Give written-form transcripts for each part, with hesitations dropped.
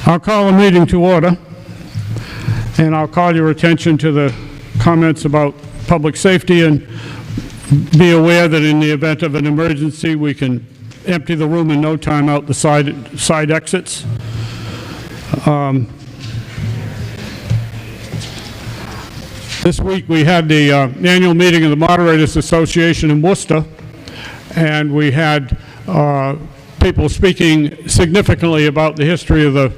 I'll call a meeting to order, and I'll call your attention to the comments about public safety, and be aware that in the event of an emergency, we can empty the room in no time out the side exits. This week we had the annual meeting of the Moderators Association in Worcester, and we had people speaking significantly about the history of the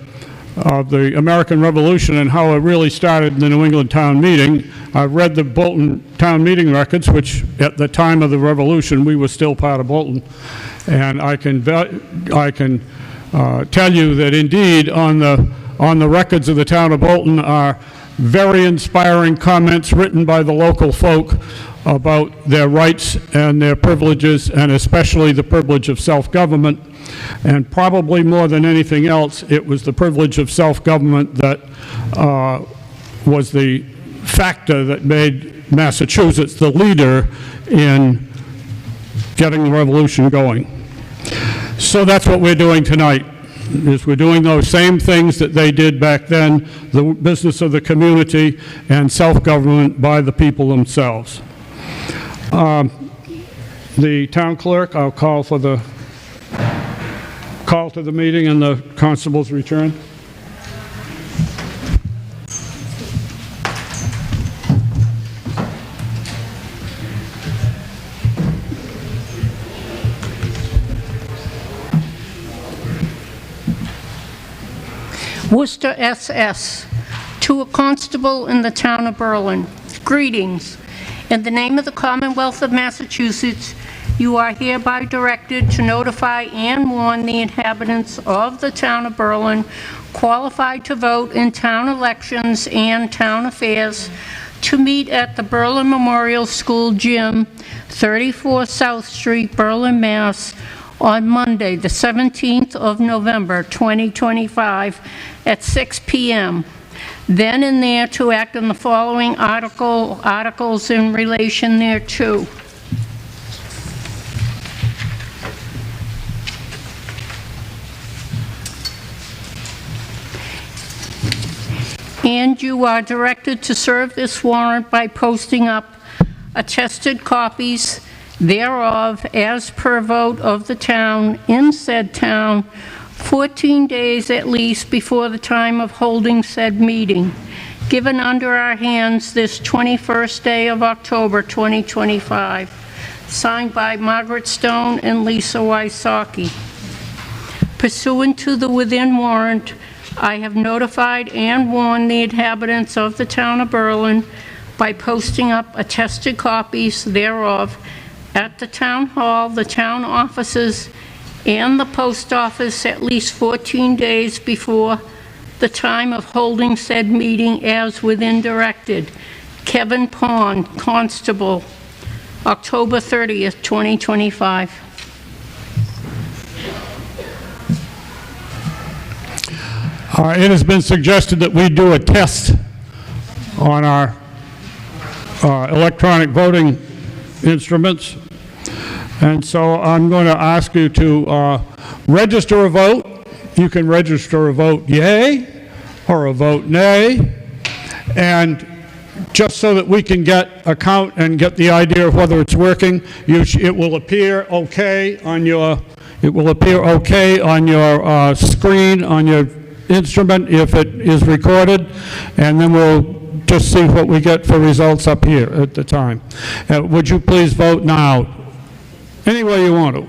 American Revolution and how it really started in the New England Town Meeting. I've read the Bolton Town Meeting records, which at the time of the Revolution we were still part of Bolton, and I can tell you that indeed on the records of the town of Bolton are very inspiring comments written by the local folk about their rights and their privileges, and especially the privilege of self-government. And probably more than anything else, it was the privilege of self-government that was the factor that made Massachusetts the leader in getting the revolution going. So that's what we're doing tonight, is we're doing those same things that they did back then, the business of the community and self-government by the people themselves. The town clerk, I'll call for the call to the meeting and the constable's return. Worcester SS, to a constable in the town of Berlin. Greetings. In the name of the Commonwealth of Massachusetts, you are hereby directed to notify and warn the inhabitants of the town of Berlin qualified to vote in town elections and town affairs to meet at the Berlin Memorial School Gym, 34 South Street, Berlin, Mass. On Monday, the 17th of November, 2025, at 6 p.m. Then and there to act on the following articles in relation thereto. And you are directed to serve this warrant by posting up attested copies thereof as per vote of the town in said town 14 days at least before the time of holding said meeting, given under our hands this 21st day of October 2025, signed by Margaret Stone and Lisa Wysocki. Pursuant to the within warrant, I have notified and warned the inhabitants of the town of Berlin by posting up attested copies thereof at the town hall, the town offices, and the post office at least 14 days before the time of holding said meeting as within directed. Kevin Pond, Constable, October 30th, 2025. It has been suggested that we do a test on our electronic voting instruments, and so I'm going to ask you to register a vote. You can register a vote yay or a vote nay, and just so that we can get a count and get the idea of whether it's working, it will appear okay on your screen on your instrument if it is recorded, and then we'll just see what we get for results up here at the time. Would you please vote now? Any way you want to.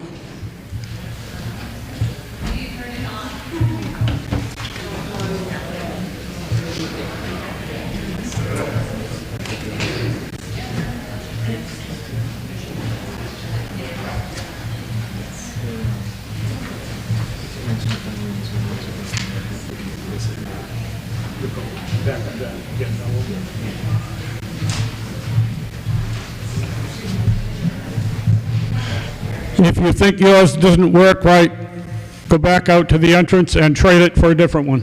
If you think yours doesn't work right, go back out to the entrance and trade it for a different one.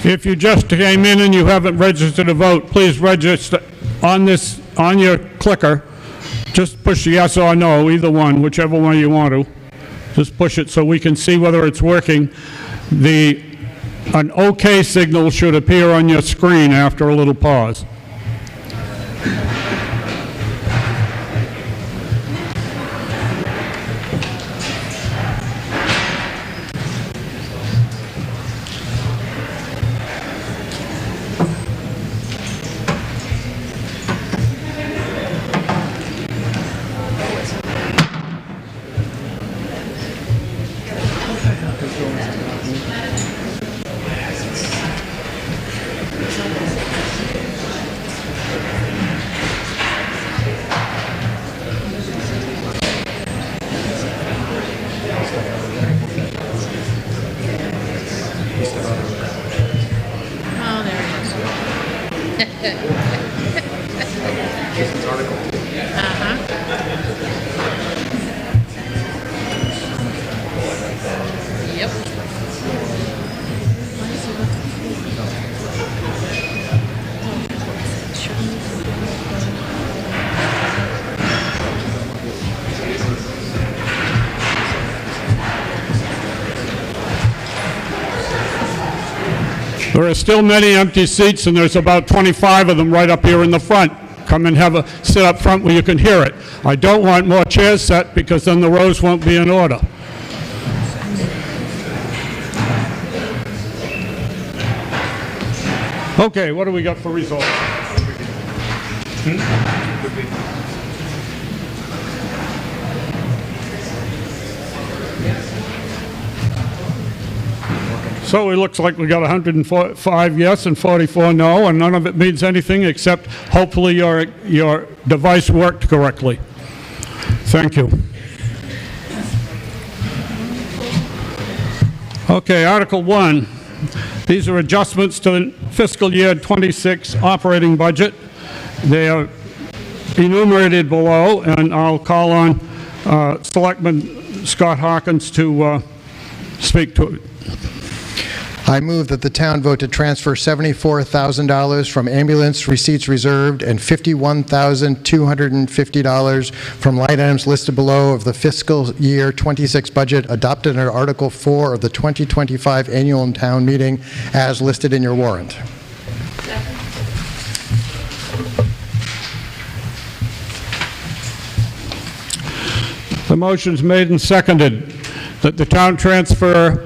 If you just came in and you haven't registered to vote, please register on this, on your clicker. Just push yes or no, either one, whichever one you want to. Just push it so we can see whether it's working. An OK signal should appear on your screen after a little pause. Oh, there it is. Yep. There are still many empty seats, and there's about 25 of them right up here in the front. Come and have a sit up front where you can hear it. I don't want more chairs set because then the rows won't be in order. Okay, what do we got for results? So it looks like we got 105 yes and 44 no, and none of it means anything except hopefully your device worked correctly. Thank you. Okay, Article 1. These are adjustments to the fiscal year 26 operating budget. They are enumerated below, and I'll call on Selectman Scott Hawkins to speak to it. I move that the town vote to transfer $74,000 from ambulance receipts reserved and $51,250 from line items listed below of the fiscal year 26 budget adopted under Article 4 of the 2025 annual town meeting as listed in your warrant. The motion's made and seconded that the town transfer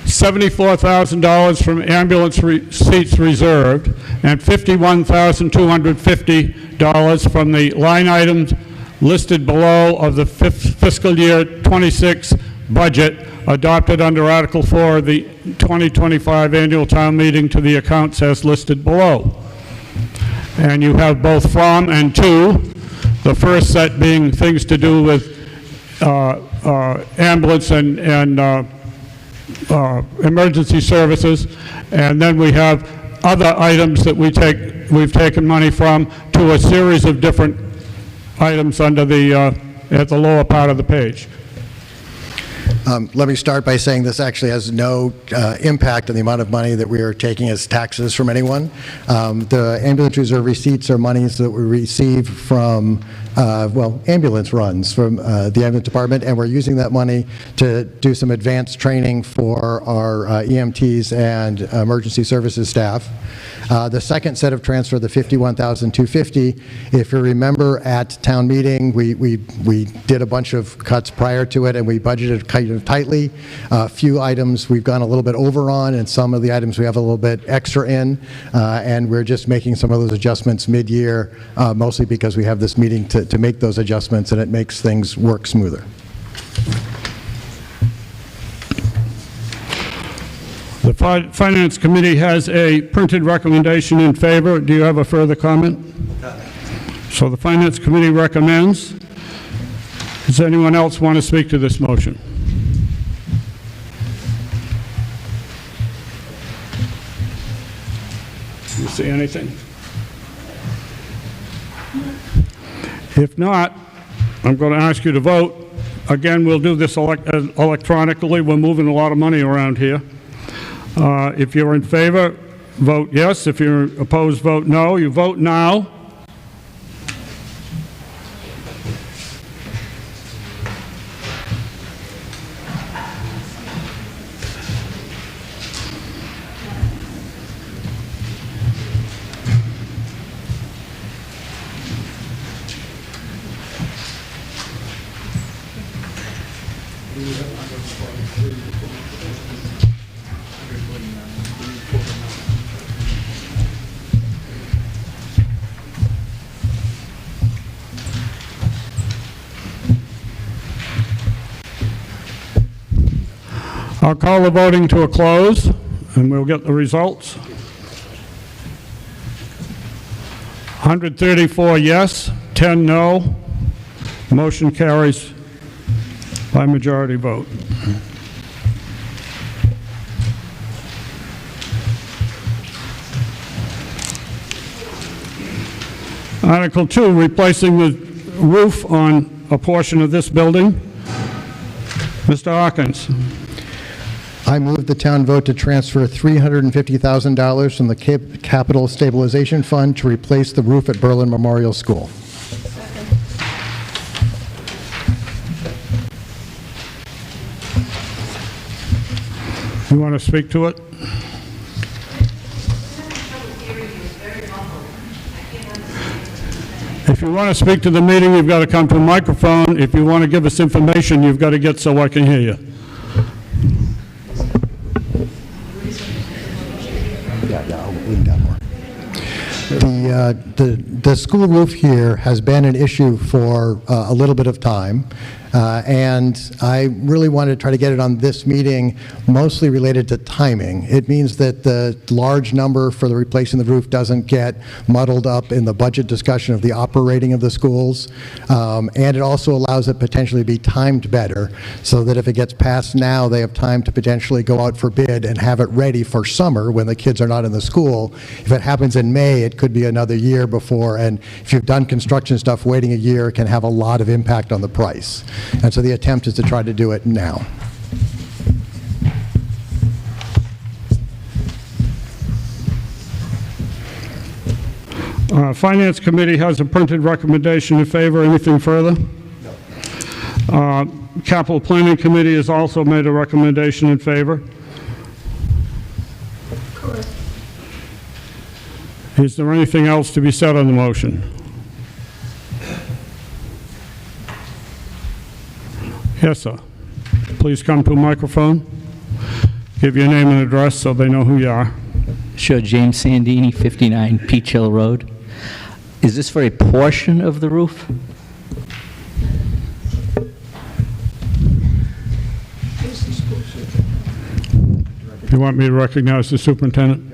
$74,000 from ambulance receipts reserved and $51,250 from the line items listed below of the fiscal year 26 budget adopted under Article 4 of the 2025 annual town meeting to the accounts as listed below. And you have both from and to, the first set being things to do with ambulance and emergency services, and then we have other items that we've taken money from to a series of different items under the at the lower part of the page. Let me start by saying this actually has no impact on the amount of money that we are taking as taxes from anyone. The ambulance reserve receipts are monies that we receive from ambulance runs from the ambulance department, and we're using that money to do some advanced training for our EMTs and emergency services staff. The second set of transfer, the $51,250, if you remember at town meeting, we did a bunch of cuts prior to it, and we budgeted kind of tightly. A few items we've gone a little bit over on, and some of the items we have a little bit extra in, and we're just making some of those adjustments mid-year, mostly because we have this meeting to make those adjustments, and it makes things work smoother. The Finance Committee has a printed recommendation in favor. Do you have a further comment? So the Finance Committee recommends. Does anyone else want to speak to this motion? Do you see anything? If not, I'm going to ask you to vote. Again, we'll do this electronically. We're moving a lot of money around here. If you're in favor, vote yes. If you're opposed, vote no. You vote now. I'll call the voting to a close, and we'll get the results. 134 yes, 10 no. Motion carries by majority vote. Article 2, replacing the roof on a portion of this building. Mr. Hawkins. I move the town vote to transfer $350,000 from the Capital Stabilization Fund to replace the roof at Berlin Memorial School. You want to speak to it? If you want to speak to the meeting, you've got to come to a microphone. If you want to give us information, you've got to get so I can hear you. I'll lean down more. The school roof here has been an issue for a little bit of time, and I really wanted to try to get it on this meeting, mostly related to timing. It means that the large number for the replacing the roof doesn't get muddled up in the budget discussion of the operating of the schools, and it also allows it potentially to be timed better, so that if it gets passed now, they have time to potentially go out for bid and have it ready for summer when the kids are not in the school. If it happens in May, it could be another year before, and if you've done construction stuff, waiting a year can have a lot of impact on the price. And so the attempt is to try to do it now. Finance Committee has a printed recommendation in favor. Anything further? No. Capital Planning Committee has also made a recommendation in favor. Correct. Is there anything else to be said on the motion? Yes, sir. Please come to a microphone. Give your name and address so they know who you are. Sure, James Sandini, 59 Peach Hill Road. Is this for a portion of the roof? You want me to recognize the superintendent?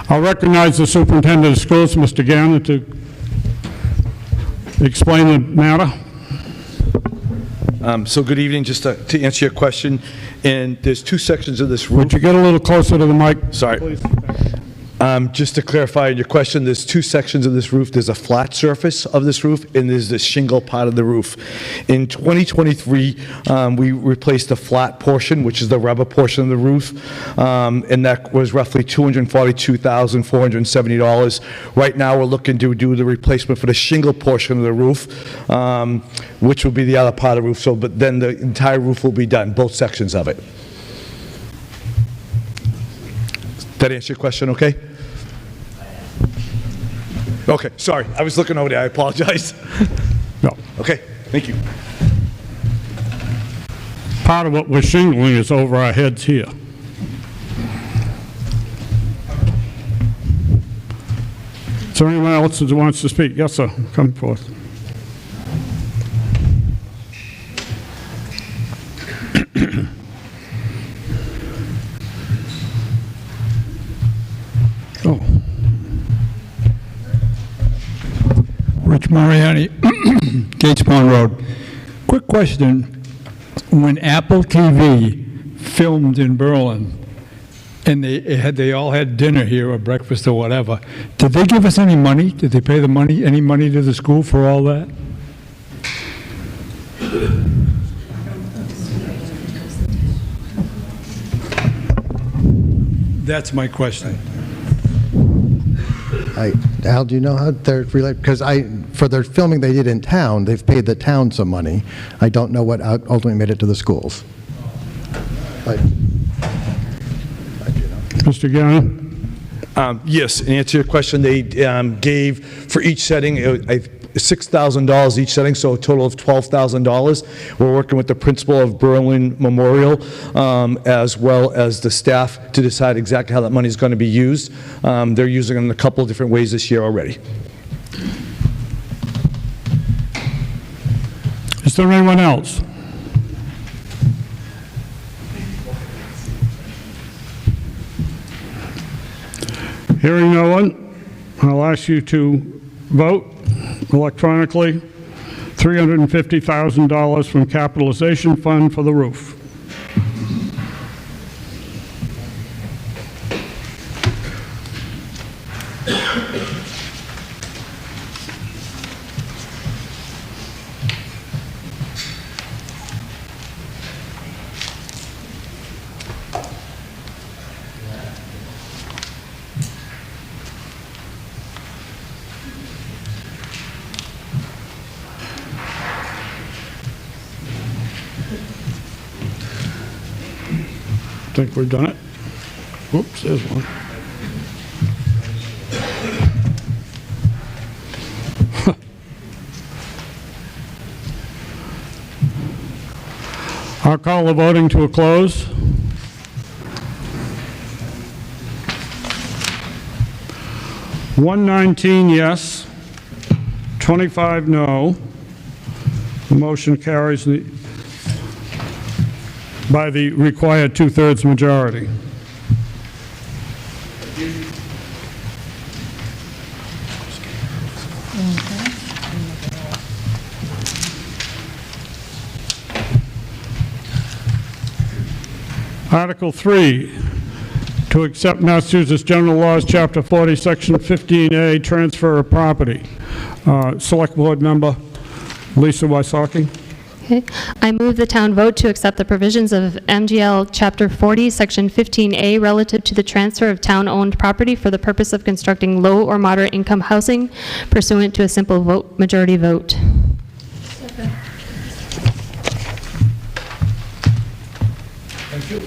I'll recognize the superintendent of schools, Mr. Gannon, to explain the matter. So good evening, just to answer your question, and there's two sections of this roof. Would you get a little closer to the mic? Sorry. Please. Just to clarify your question, there's two sections of this roof. There's a flat surface of this roof, and there's the shingle part of the roof. In 2023, we replaced the flat portion, which is the rubber portion of the roof, and that was roughly $242,470. Right now, we're looking to do the replacement for the shingle portion of the roof, which will be the other part of the roof. So, but then the entire roof will be done, both sections of it. That answer your question, okay? Okay, sorry, I was looking over there, I apologize. No. Okay, thank you. Part of what we're shingling is over our heads here. Is there anyone else that wants to speak? Yes, sir. Come forth. Oh. Rich Mariani, Gates Pond Road. Quick question. When Apple TV filmed in Berlin, and they all had dinner here or breakfast or whatever, did they give us any money? Did they pay any money to the school for all that? That's my question. Al, do you know how they're related? Because for their filming they did in town, they've paid the town some money. I don't know what ultimately made it to the schools. But, Mr. Gannon? Yes, in answer to your question, they gave for each setting $6,000 each setting, so a total of $12,000. We're working with the principal of Berlin Memorial as well as the staff to decide exactly how that money is going to be used. They're using it in a couple of different ways this year already. Is there anyone else? Hearing no one, I'll ask you to vote electronically. $350,000 from capitalization fund for the roof. I think we've done it. Whoops, there's one. I'll call the voting to a close. $119 yes, 25 no. The motion carries by the required two-thirds majority. Article 3, to accept Massachusetts General Laws, Chapter 40, Section 15A, transfer of property. Select Board Member Lisa Wysocki. Okay. I move the town vote to accept the provisions of MGL Chapter 40, Section 15A relative to the transfer of town-owned property for the purpose of constructing low or moderate income housing pursuant to a simple majority vote. Thank you.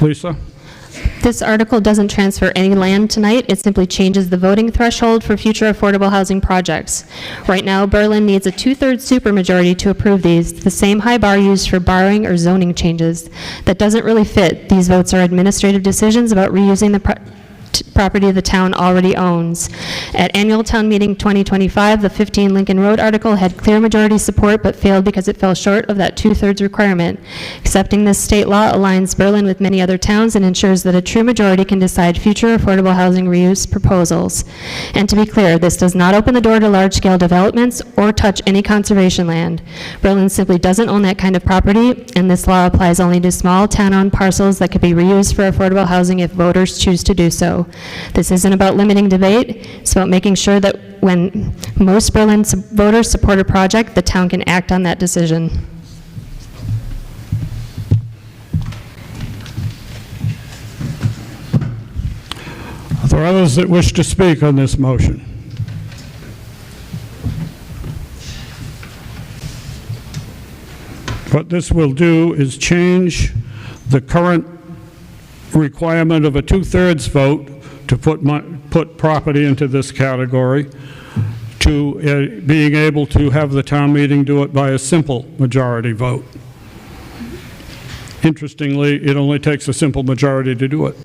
Lisa? This article doesn't transfer any land tonight. It simply changes the voting threshold for future affordable housing projects. Right now, Berlin needs a two-thirds supermajority to approve these, the same high bar used for borrowing or zoning changes. That doesn't really fit. These votes are administrative decisions about reusing the property the town already owns. At annual town meeting 2025, the 15 Lincoln Road article had clear majority support but failed because it fell short of that two-thirds requirement. Accepting this state law aligns Berlin with many other towns and ensures that a true majority can decide future affordable housing reuse proposals. And to be clear, this does not open the door to large-scale developments or touch any conservation land. Berlin simply doesn't own that kind of property, and this law applies only to small town-owned parcels that could be reused for affordable housing if voters choose to do so. This isn't about limiting debate. It's about making sure that when most Berlin voters support a project, the town can act on that decision. Are there others that wish to speak on this motion? What this will do is change the current requirement of a two-thirds vote to put property into this category to being able to have the town meeting do it by a simple majority vote. Interestingly, it only takes a simple majority to do it.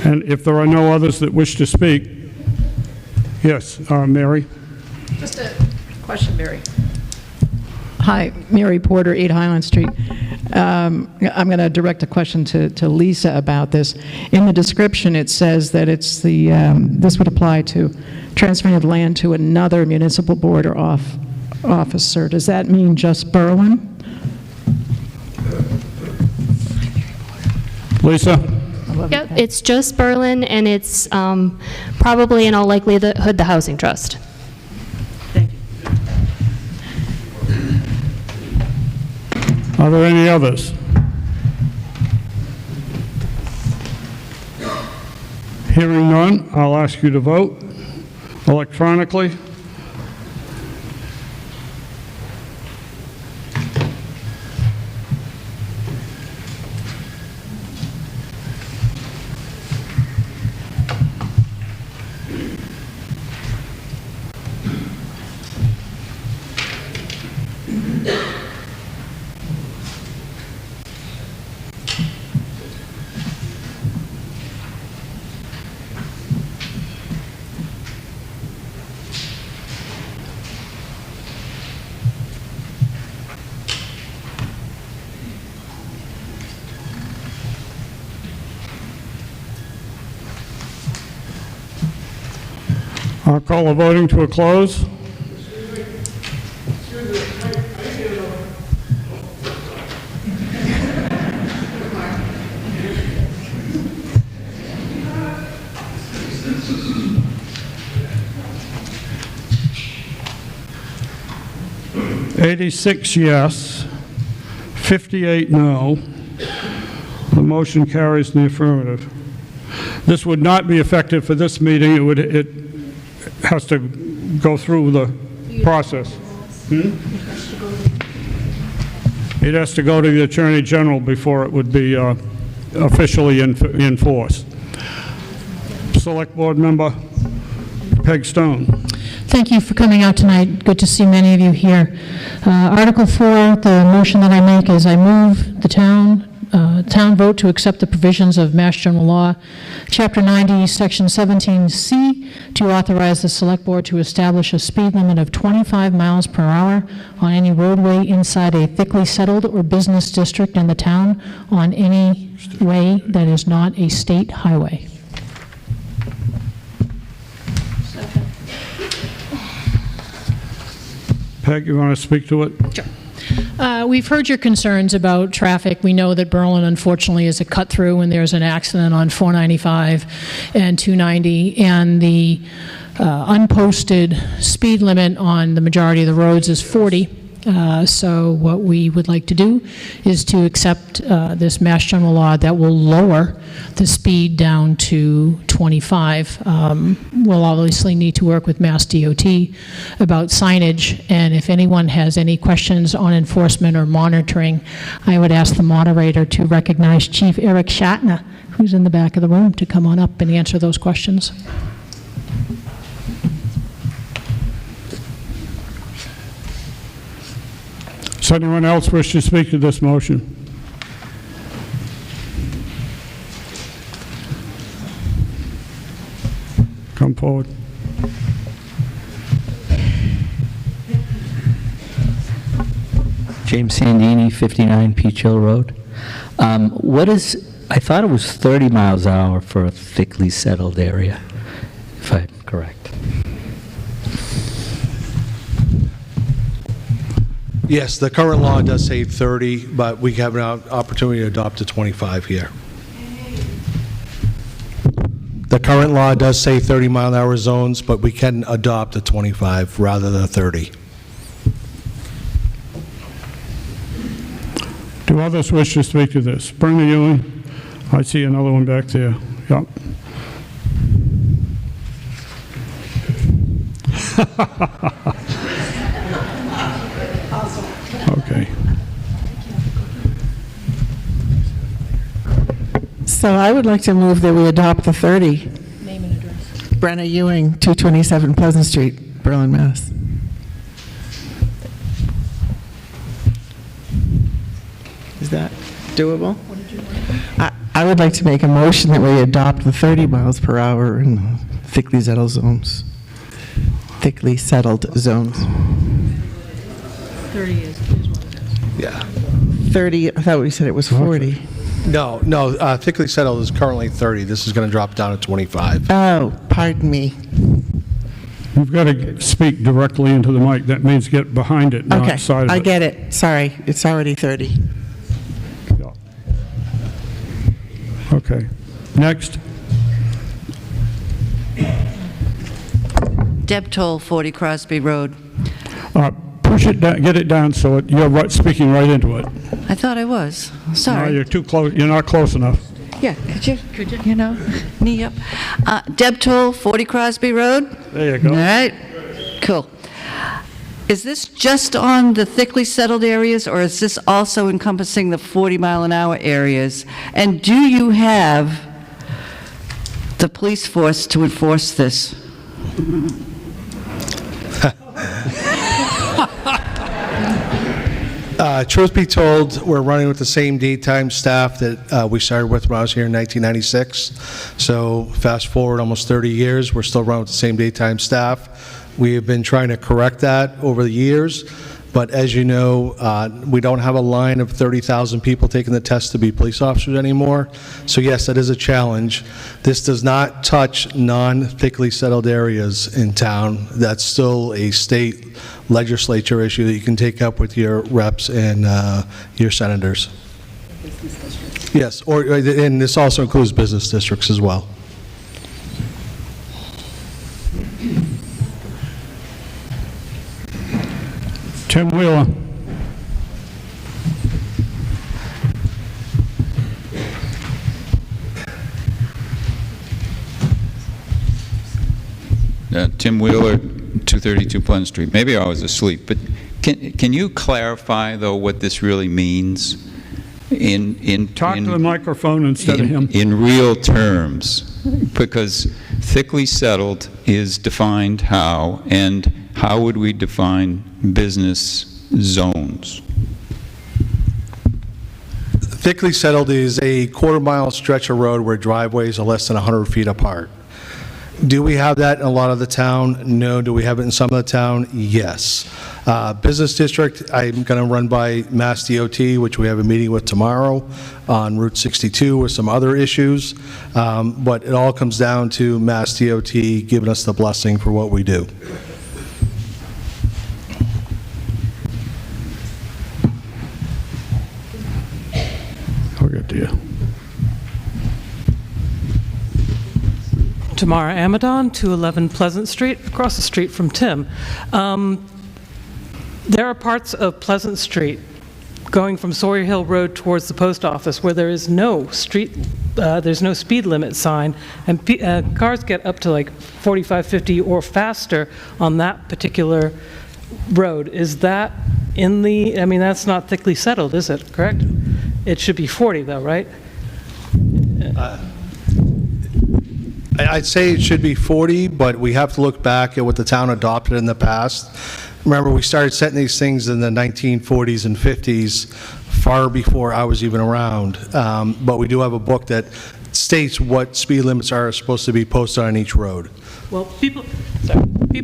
And if there are no others that wish to speak, yes, Mary? Just a question, Mary. Hi, Mary Porter, 8 Highland Street. I'm going to direct a question to Lisa about this. In the description, it says that it's the this would apply to transferring of land to another municipal board or officer. Does that mean just Berlin? Lisa? Yep, it's just Berlin, and it's probably in all likelihood the Housing Trust. Thank you. Are there any others? Hearing none, I'll ask you to vote electronically. I'll call the voting to a close. "86 yes, 58 no. The motion carries in the affirmative. This would not be effective for this meeting. It has to go through the process. It has to go to the Attorney General before it would be officially in force. Select Board Member Peg Stone. Thank you for coming out tonight. Good to see many of you here. Article 4, the motion that I make is I move the town vote to accept the provisions of Mass General Law, Chapter 90, Section 17C, to authorize the Select Board to establish a speed limit of 25 miles per hour on any roadway inside a thickly settled or business district in the town on any way that is not a state highway. Peg, you want to speak to it? Sure. We've heard your concerns about traffic. We know that Berlin, unfortunately, is a cut-through when there's an accident on 495 and 290, and the unposted speed limit on the majority of the roads is 40. So what we would like to do is to accept this Mass General Law that will lower the speed down to 25. We'll obviously need to work with Mass DOT about signage, and if anyone has any questions on enforcement or monitoring, I would ask the moderator to recognize Chief Eric Shatna, who's in the back of the room, to come on up and answer those questions. Does anyone else wish to speak to this motion? Come forward. James Sandini, 59 Peach Hill Road. I thought it was 30 miles an hour for a thickly settled area, if I'm correct. Yes, the current law does say 30, but we have an opportunity to adopt to 25 here. The current law does say 30-mile-an-hour zones, but we can adopt a 25 rather than a 30. Do others wish to speak to this? Brenda Ewing, I see another one back there. Yep. Okay. So I would like to move that we adopt the 30. Name and address. Brenna Ewing, 227 Pleasant Street, Berlin, Mass. Is that doable? I would like to make a motion that we adopt the 30 miles per hour in thickly settled zones. Thickly settled zones. 30 is what it is. Yeah. 30, I thought we said it was 40. No, thickly settled is currently 30. This is going to drop down to 25. Oh, pardon me. You've got to speak directly into the mic. That means get behind it, not Okay, side of it. I get it. Sorry, it's already 30. Yeah. Okay. Next. Deb Toll, 40 Crosby Road. push it down, get it down so you're speaking right into it. I thought I was. No, Sorry. you're too close, you're not close enough. Yeah, could you? You know, knee up. Deb Toll, 40 Crosby Road? There you go. All right, cool. Is this just on the thickly settled areas, or is this also encompassing the 40-mile-an-hour areas? And do you have the police force to enforce this? Truth be told, we're running with the same daytime staff that we started with when I was here in 1996. So fast forward almost 30 years, we're still running with the same daytime staff. We have been trying to correct that over the years, but as you know, we don't have a line of 30,000 people taking the test to be police officers anymore. So yes, that is a challenge. This does not touch non-thickly settled areas in town. That's still a state legislature issue that you can take up with your reps and your senators. Yes, and this also includes business districts as well. Tim Wheeler. Tim Wheeler, 232 Pleasant Street. Maybe I was asleep, but can you clarify, though, what this really means Talk to the microphone instead of him. In real terms? Because thickly settled is defined how, and how would we define business zones? Thickly settled is a quarter-mile stretch of road where driveways are less than 100 feet apart. Do we have that in a lot of the town? No. Do we have it in some of the town? Yes. Business district, I'm going to run by Mass DOT, which we have a meeting with tomorrow on Route 62 with some other issues. But it all comes down to Mass DOT giving us the blessing for what we do. I'll get to you. Tamara Amadon, 211 Pleasant Street, across the street from Tim. There are parts of Pleasant Street going from Sawyer Hill Road towards the post office where there is no street, there's no speed limit sign, and cars get up to like 45, 50 or faster on that particular road. Is that in the, I mean, that's not thickly settled, is it, correct? It should be 40 though, right? I'd say it should be 40, but we have to look back at what the town adopted in the past. Remember, we started setting these things in the 1940s and 50s, far before I was even around. But we do have a book that states what speed limits are supposed to be posted on each road. Well, people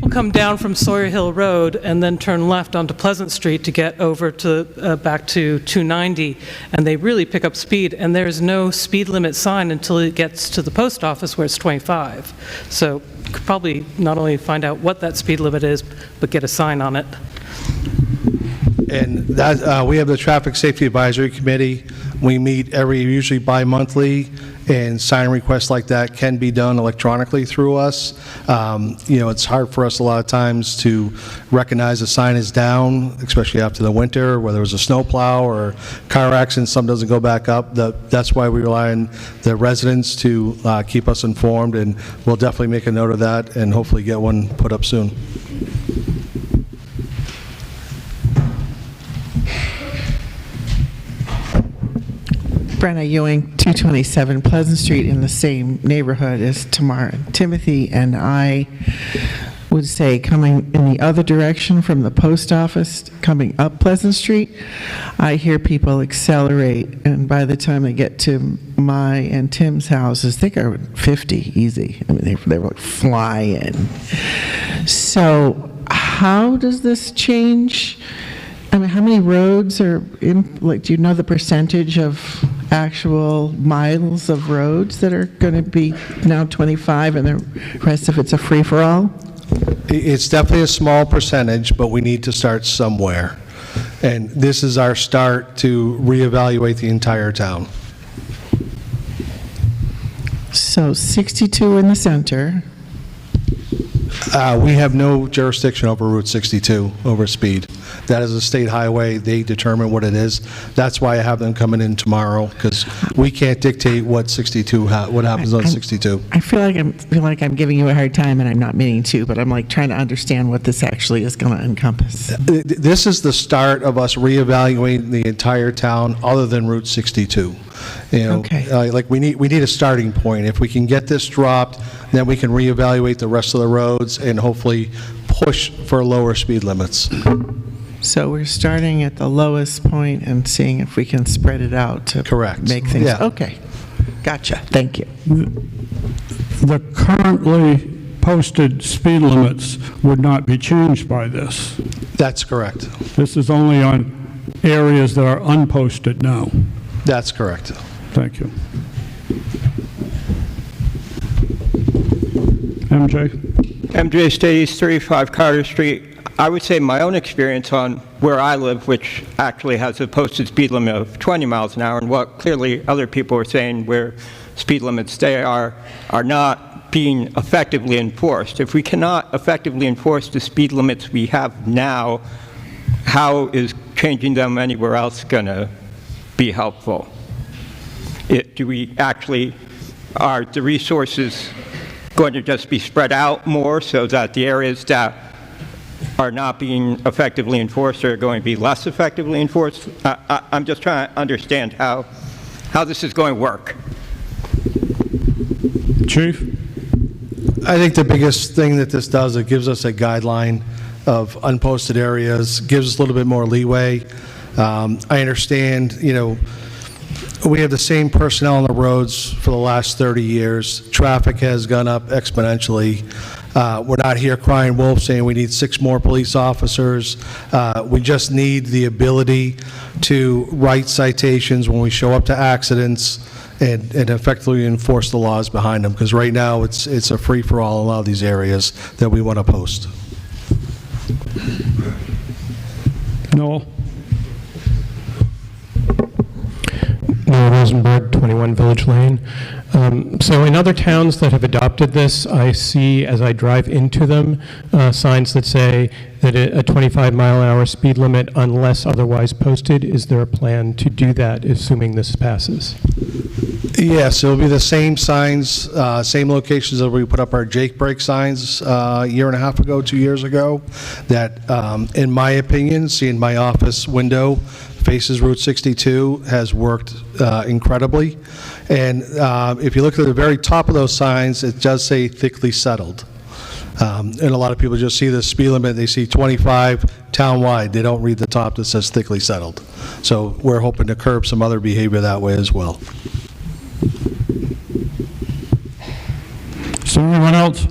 come down from Sawyer Hill Road and then turn left onto Pleasant Street to get over to back to 290, and they really pick up speed, and there's no speed limit sign until it gets to the post office where it's 25. So you could probably not only find out what that speed limit is, but get a sign on it. And that, we have the Traffic Safety Advisory Committee. We meet usually bi-monthly, and sign requests like that can be done electronically through us. You know, it's hard for us a lot of times to recognize a sign is down, especially after the winter, whether it was a snowplow or car accident, something doesn't go back up. That's why we rely on the residents to keep us informed, and we'll definitely make a note of that and hopefully get one put up soon. Brenna Ewing, 227 Pleasant Street, in the same neighborhood as Tamara and Timothy, and I would say coming in the other direction from the post office, coming up Pleasant Street, I hear people accelerate, and by the time they get to my and Tim's houses, they go 50 easy. I mean, they were flying. So how does this change? I mean, how many roads are in, like, do you know the percentage of actual miles of roads that are going to be now 25 and the rest of it's a free-for-all? It's definitely a small percentage, but we need to start somewhere. And this is our start to reevaluate the entire town. So 62 in the center. We have no jurisdiction over Route 62, over speed. That is a state highway. They determine what it is. That's why I have them coming in tomorrow, because we can't dictate what 62, what happens on 62. I feel like I'm giving you a hard time, and I'm not meaning to, but I'm like trying to understand what this actually is going to encompass. This is the start of us reevaluating the entire town other than Route 62. You know, Okay. like we need a starting point. If we can get this dropped, then we can reevaluate the rest of the roads and hopefully push for lower speed limits. So we're starting at the lowest point and seeing if we can spread it out to Correct. make things. Yeah. Okay. Gotcha. Thank you. The currently posted speed limits would not be changed by this. That's correct. This is only on areas that are unposted now. That's correct. Thank you. MJ? MJ Stades, 35 Carter Street. I would say my own experience on where I live, which actually has a posted speed limit of 20 miles an hour, and what clearly other people are saying where speed limits they are not being effectively enforced. If we cannot effectively enforce the speed limits we have now, how is changing them anywhere else going to be helpful? Do we actually, are the resources going to just be spread out more so that the areas that are not being effectively enforced are going to be less effectively enforced? I'm just trying to understand how this is going to work. Chief? I think the biggest thing that this does, it gives us a guideline of unposted areas, gives us a little bit more leeway. I understand, you know, we have the same personnel on the roads for the last 30 years. Traffic has gone up exponentially. We're not here crying wolf saying we need 6 more police officers. We just need the ability to write citations when we show up to accidents and effectively enforce the laws behind them, because right now it's a free-for-all in a lot of these areas that we want to post. Noel? Noah Rosenberg, 21 Village Lane. So in other towns that have adopted this, I see, as I drive into them, signs that say that a 25-mile-an-hour speed limit unless otherwise posted. Is there a plan to do that, assuming this passes? Yes, it'll be the same signs, same locations that we put up our Jake Break signs a year and a half ago, 2 years ago, that, in my opinion, seeing my office window faces Route 62 has worked incredibly. And if you look at the very top of those signs, it does say thickly settled. And a lot of people just see the speed limit, they see 25 townwide, they don't read the top that says thickly settled. So we're hoping to curb some other behavior that way as well. Is there anyone else?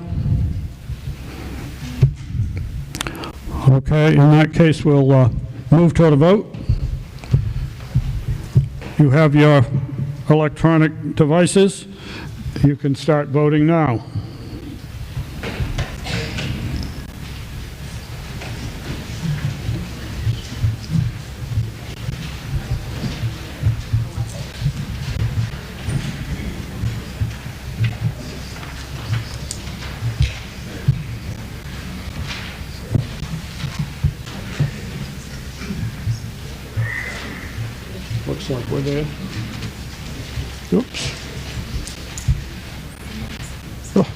Okay, in that case, we'll move toward a vote. You have your electronic devices. You can start voting now. Looks like we're there. Oops. Oh.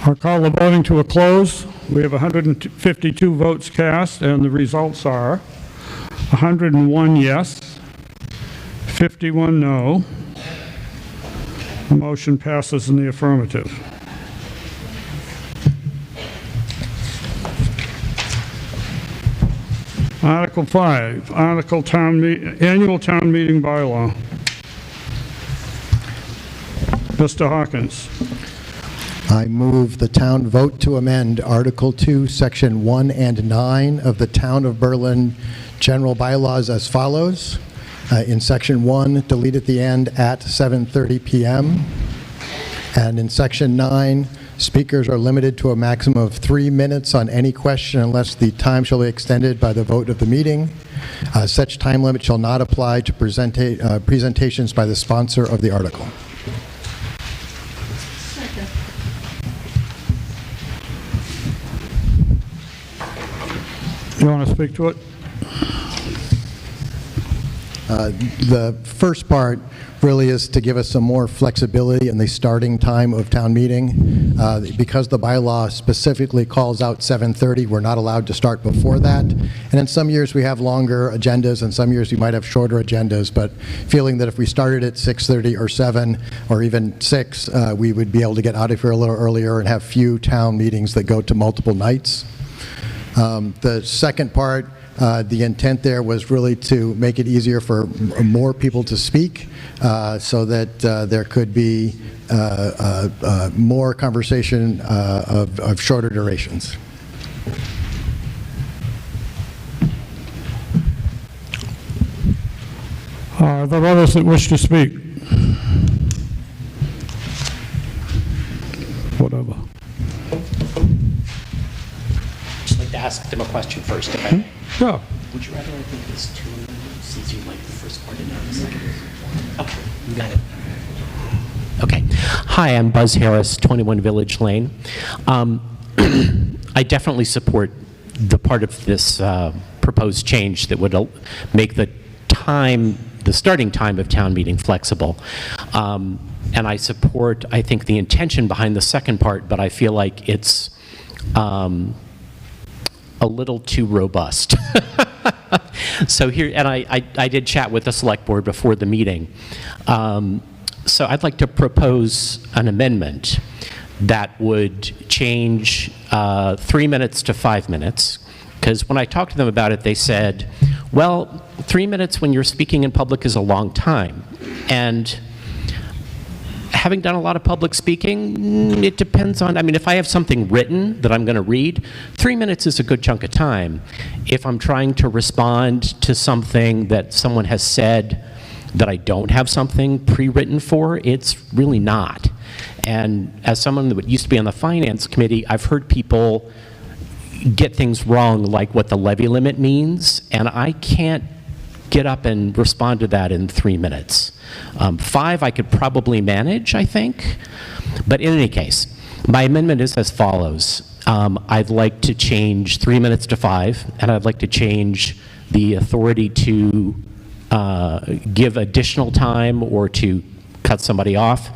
I'll call the voting to a close. We have 152 votes cast, and the results are 101 yes, 51 no. The motion passes in the affirmative. Article 5, Annual Town Meeting Bylaw. Mr. Hawkins. I move the town vote to amend Article 2, Section 1 and 9 of the Town of Berlin General Bylaws as follows. In Section 1, delete at the end at 7:30 p.m. And in Section 9, speakers are limited to a maximum of 3 minutes on any question unless the time shall be extended by the vote of the meeting. Such time limit shall not apply to presentations by the sponsor of the article. You want to speak to it? The first part really is to give us some more flexibility in the starting time of town meeting. Because the bylaw specifically calls out 7:30, we're not allowed to start before that. And in some years we have longer agendas, and some years we might have shorter agendas, but feeling that if we started at 6:30 or 7 or even 6, we would be able to get out of here a little earlier and have few town meetings that go to multiple nights. The second part, the intent there was really to make it easier for more people to speak so that there could be more conversation of shorter durations. Are there others that wish to speak? Whatever. I'd like to ask them a question first, if I may. Sure. Would you rather I think it's 2 minutes, since you like the first part and not the second? Okay, you got it. Okay. Hi, I'm Buzz Harris, 21 Village Lane. I definitely support the part of this proposed change that would make the starting time of town meeting flexible. And I support, I think, the intention behind the second part, but I feel like it's a little too robust. So here, and I did chat with the select board before the meeting. So I'd like to propose an amendment that would change 3 minutes to 5 minutes. Because when I talked to them about it, they said, well, 3 minutes when you're speaking in public is a long time. And having done a lot of public speaking, it depends on, I mean, if I have something written that I'm going to read, 3 minutes is a good chunk of time. If I'm trying to respond to something that someone has said that I don't have something pre-written for, it's really not. And as someone that used to be on the finance committee, I've heard people get things wrong, like what the levy limit means, and I can't get up and respond to that in 3 minutes. 5 I could probably manage, I think. But in any case, my amendment is as follows. I'd like to change 3 minutes to 5, and I'd like to change the authority to give additional time or to cut somebody off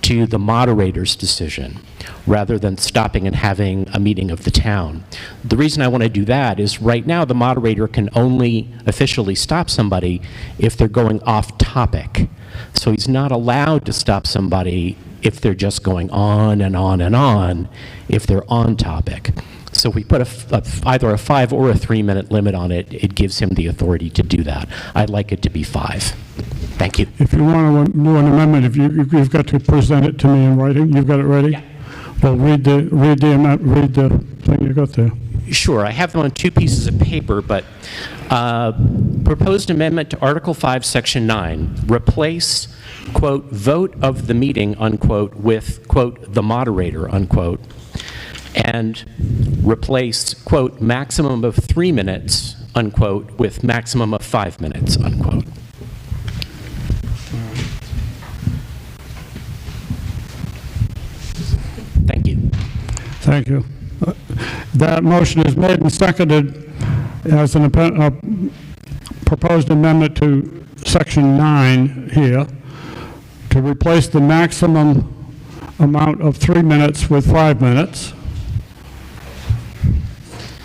to the moderator's decision, rather than stopping and having a meeting of the town. The reason I want to do that is right now the moderator can only officially stop somebody if they're going off topic. So he's not allowed to stop somebody if they're just going on and on and on if they're on topic. So if we put either a 5 or a 3 minute limit on it, it gives him the authority to do that. I'd like it to be 5. Thank you. If you want to do an amendment, if you've got to present it to me in writing. You've got it ready? Yeah. Well, read the thing you got there. Sure, I have them on 2 pieces of paper, but proposed amendment to Article 5, Section 9, replace, quote, vote of the meeting, unquote, with, quote, the moderator, unquote, and replace, quote, maximum of 3 minutes, unquote, with maximum of 5 minutes, unquote. Thank you. Thank you. That motion is made and seconded as a proposed amendment to Section 9 here to replace the maximum amount of 3 minutes with 5 minutes.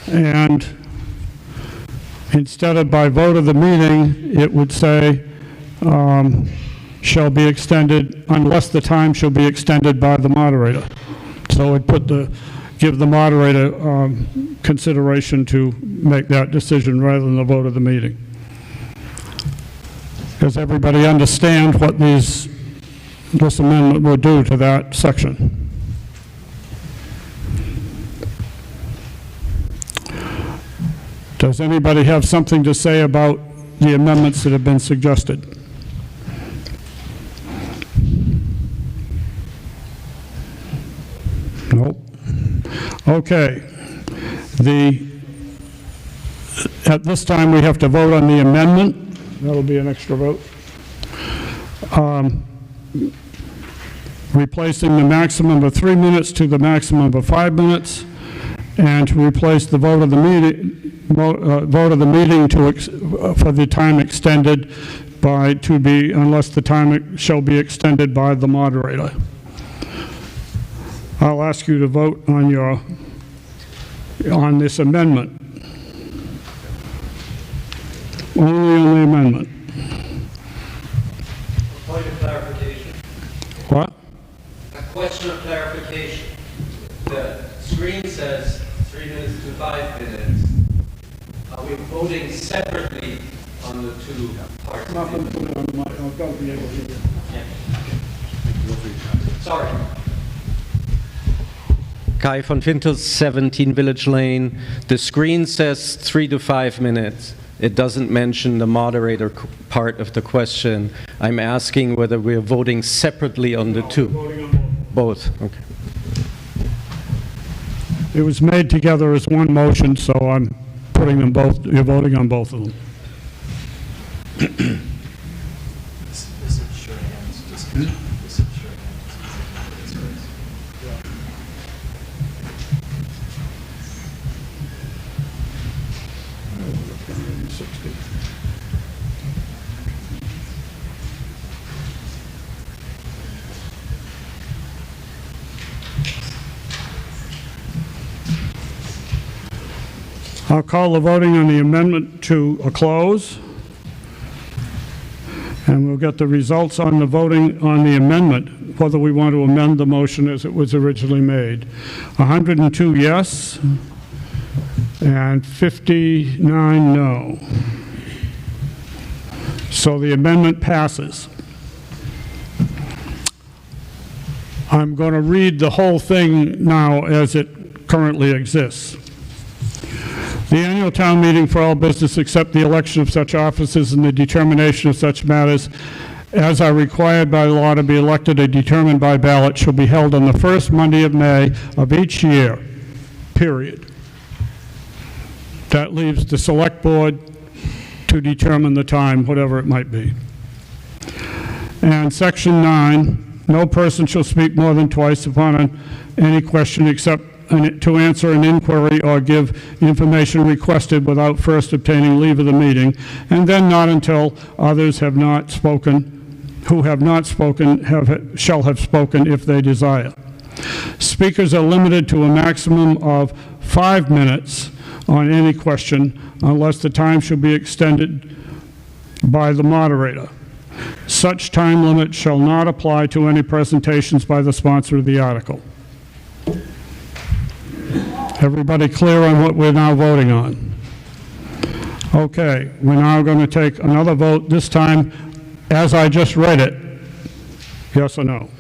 And instead of by vote of the meeting, it would say shall be extended unless the time shall be extended by the moderator. So it give the moderator consideration to make that decision rather than the vote of the meeting. Does everybody understand what this amendment will do to that section? Does anybody have something to say about the amendments that have been suggested? Nope. Okay. The At this time, we have to vote on the amendment. That'll be an extra vote. Replacing the maximum of 3 minutes to the maximum of 5 minutes, and to replace the vote of the meeting for the time extended unless the time shall be extended by the moderator. I'll ask you to vote on this amendment. Only on the amendment. Point of clarification. What? A question of clarification. The screen says 3 minutes to 5 minutes. Are we voting separately on the two parts? I'm not going to put it on my, I'll be able to hear. Sorry. Kai von Fintus, 17 Village Lane. The screen says 3 to 5 minutes. It doesn't mention the moderator part of the question. I'm asking whether we're voting separately on the two. Voting on both. Okay. It was made together as one motion, so I'm putting them both, you're voting on both of them. I'll call the voting on the amendment to a close, and we'll get the results on the voting on the amendment, whether we want to amend the motion as it was originally made. 102 yes, and 59 no. So the amendment passes. I'm going to read the whole thing now as it currently exists. The annual town meeting for all business except the election of such offices and the determination of such matters as are required by law to be elected or determined by ballot shall be held on the first Monday of May of each year, period. That leaves the select board to determine the time, whatever it might be. And section 9, no person shall speak more than twice upon any question except to answer an inquiry or give information requested without first obtaining leave of the meeting, and then not until others have not spoken, who have not spoken shall have spoken if they desire. Speakers are limited to a maximum of 5 minutes on any question unless the time shall be extended by the moderator. Such time limit shall not apply to any presentations by the sponsor of the article. Everybody clear on what we're now voting on? Okay, we're now going to take another vote, this time as I just read it. Yes or no?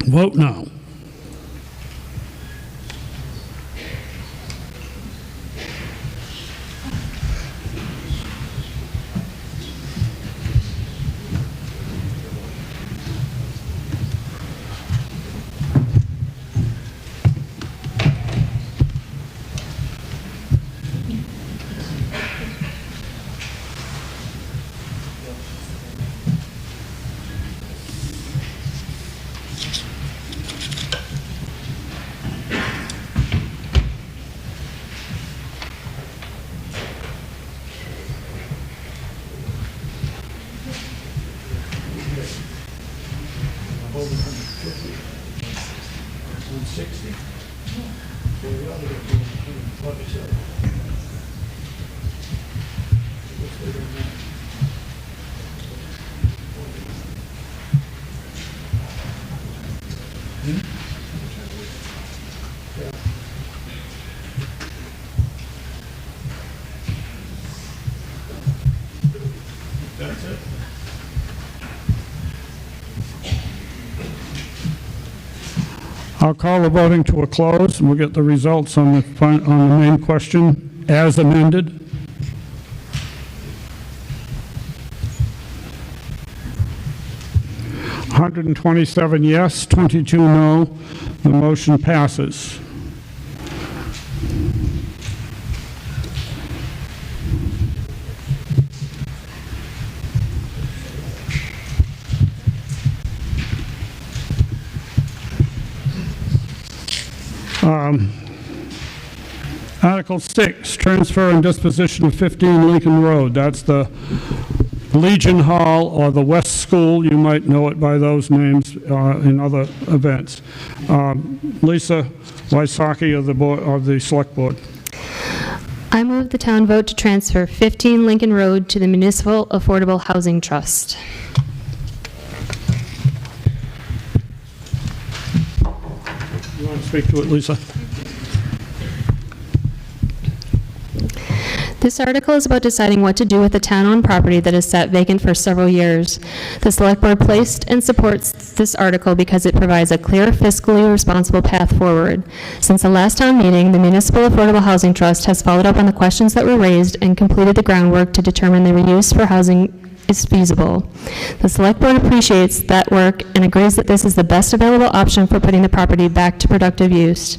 Vote now. That's it. I'll call the voting to a close, and we'll get the results on the main question as amended. (127 yes, 22 no). The motion passes. Article 6, transfer and disposition of 15 Lincoln Road. That's the Legion Hall or the West School. You might know it by those names in other events. Lisa Wysocki of the board, of the Select Board. I move the town vote to transfer 15 Lincoln Road to the Municipal Affordable Housing Trust. You want to speak to it, Lisa? This article is about deciding what to do with the town-owned property that has sat vacant for several years. The Select Board placed and supports this article because it provides a clear, fiscally responsible path forward. Since the last town meeting, the Municipal Affordable Housing Trust has followed up on the questions that were raised and completed the groundwork to determine the reuse for housing is feasible. The Select Board appreciates that work and agrees that this is the best available option for putting the property back to productive use.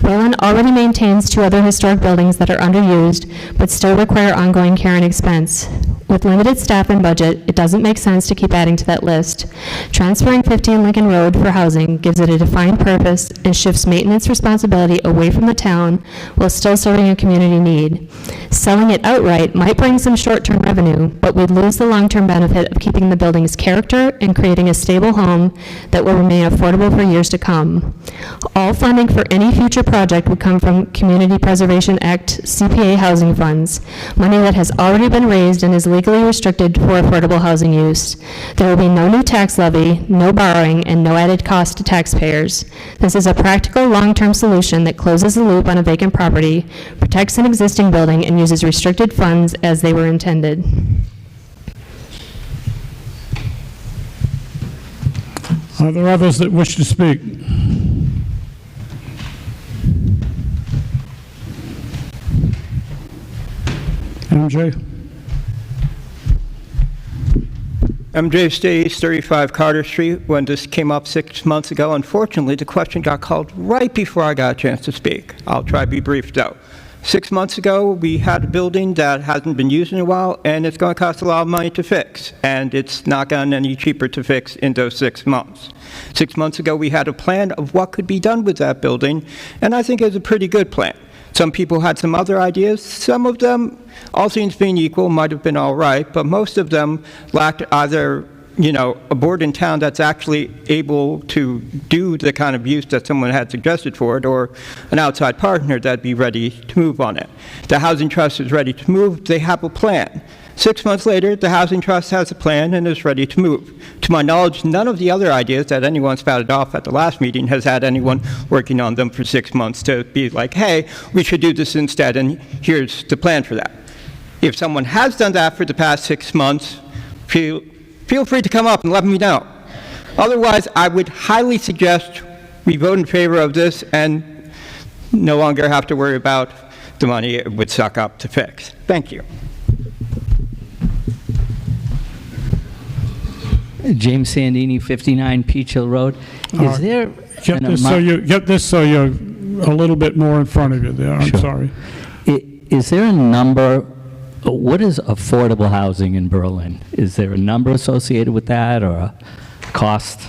Berlin already maintains 2 other historic buildings that are underused, but still require ongoing care and expense. With limited staff and budget, it doesn't make sense to keep adding to that list. Transferring 15 Lincoln Road for housing gives it a defined purpose and shifts maintenance responsibility away from the town while still serving a community need. Selling it outright might bring some short-term revenue, but we'd lose the long-term benefit of keeping the building's character and creating a stable home that will remain affordable for years to come. All funding for any future project would come from Community Preservation Act CPA housing funds, money that has already been raised and is legally restricted for affordable housing use. There will be no new tax levy, no borrowing, and no added cost to taxpayers. This is a practical, long-term solution that closes the loop on a vacant property, protects an existing building, and uses restricted funds as they were intended. Are there others that wish to speak? MJ? MJ Stays, 35 Carter Street. When this came up 6 months ago, unfortunately, the question got called right before I got a chance to speak. I'll try to be brief, though. 6 months ago, we had a building that hasn't been used in a while, and it's going to cost a lot of money to fix, and it's not gotten any cheaper to fix in those 6 months. 6 months ago, we had a plan of what could be done with that building, and I think it was a pretty good plan. Some people had some other ideas. Some of them, all things being equal, might have been all right, but most of them lacked either, a board in town that's actually able to do the kind of use that someone had suggested for it, or an outside partner that'd be ready to move on it. The Housing Trust is ready to move. They have a plan. 6 months later, the Housing Trust has a plan and is ready to move. To my knowledge, none of the other ideas that anyone spouted off at the last meeting has had anyone working on them for 6 months to be like, hey, we should do this instead, and here's the plan for that. If someone has done that for the past 6 months, feel free to come up and let me know. Otherwise, I would highly suggest we vote in favor of this and no longer have to worry about the money it would suck up to fix. Thank you. James Sandini, 59 Peach Hill Road. Is there Get this so you're a little bit more in front of you there. I'm Sure. sorry. Is there a number? What is affordable housing in Berlin? Is there a number associated with that or a cost?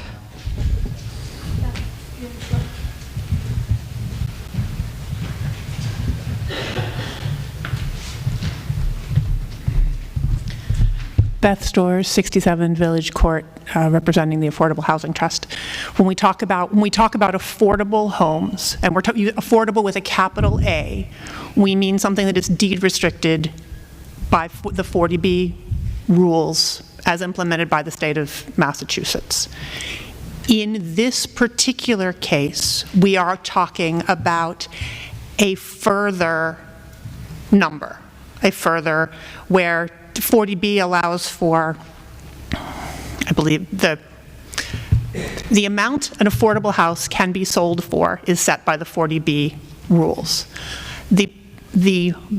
Beth Storrs, 67 Village Court, representing the Affordable Housing Trust. When we talk about affordable homes, and we're talking affordable with a capital A, we mean something that is deed restricted by the 40B rules as implemented by the state of Massachusetts. In this particular case, we are talking about a further number, where 40B allows for, I believe, the amount an affordable house can be sold for is set by the 40B rules. The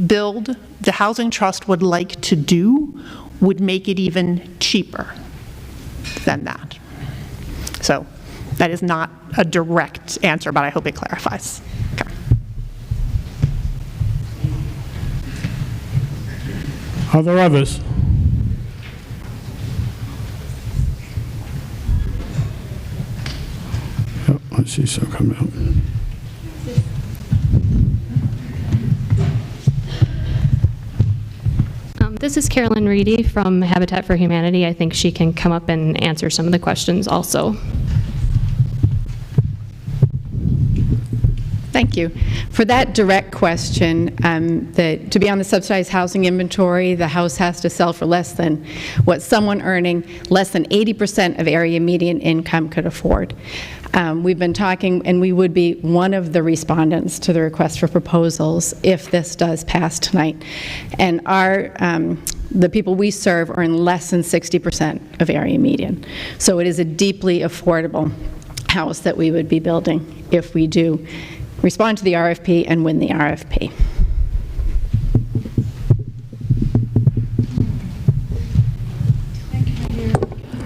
build the Housing Trust would like to do would make it even cheaper than that. So that is not a direct answer, but I hope it clarifies. Okay. Are there others? Yep, I see some come out. this is Carolyn Reedy from Habitat for Humanity. I think she can come up and answer some of the questions also. Thank you. For that direct question, to be on the subsidized housing inventory, the house has to sell for less than what someone earning less than 80% of area median income could afford. We've been talking, and we would be one of the respondents to the request for proposals if this does pass tonight. And the people we serve earn less than 60% of area median. So it is a deeply affordable house that we would be building if we do respond to the RFP and win the RFP.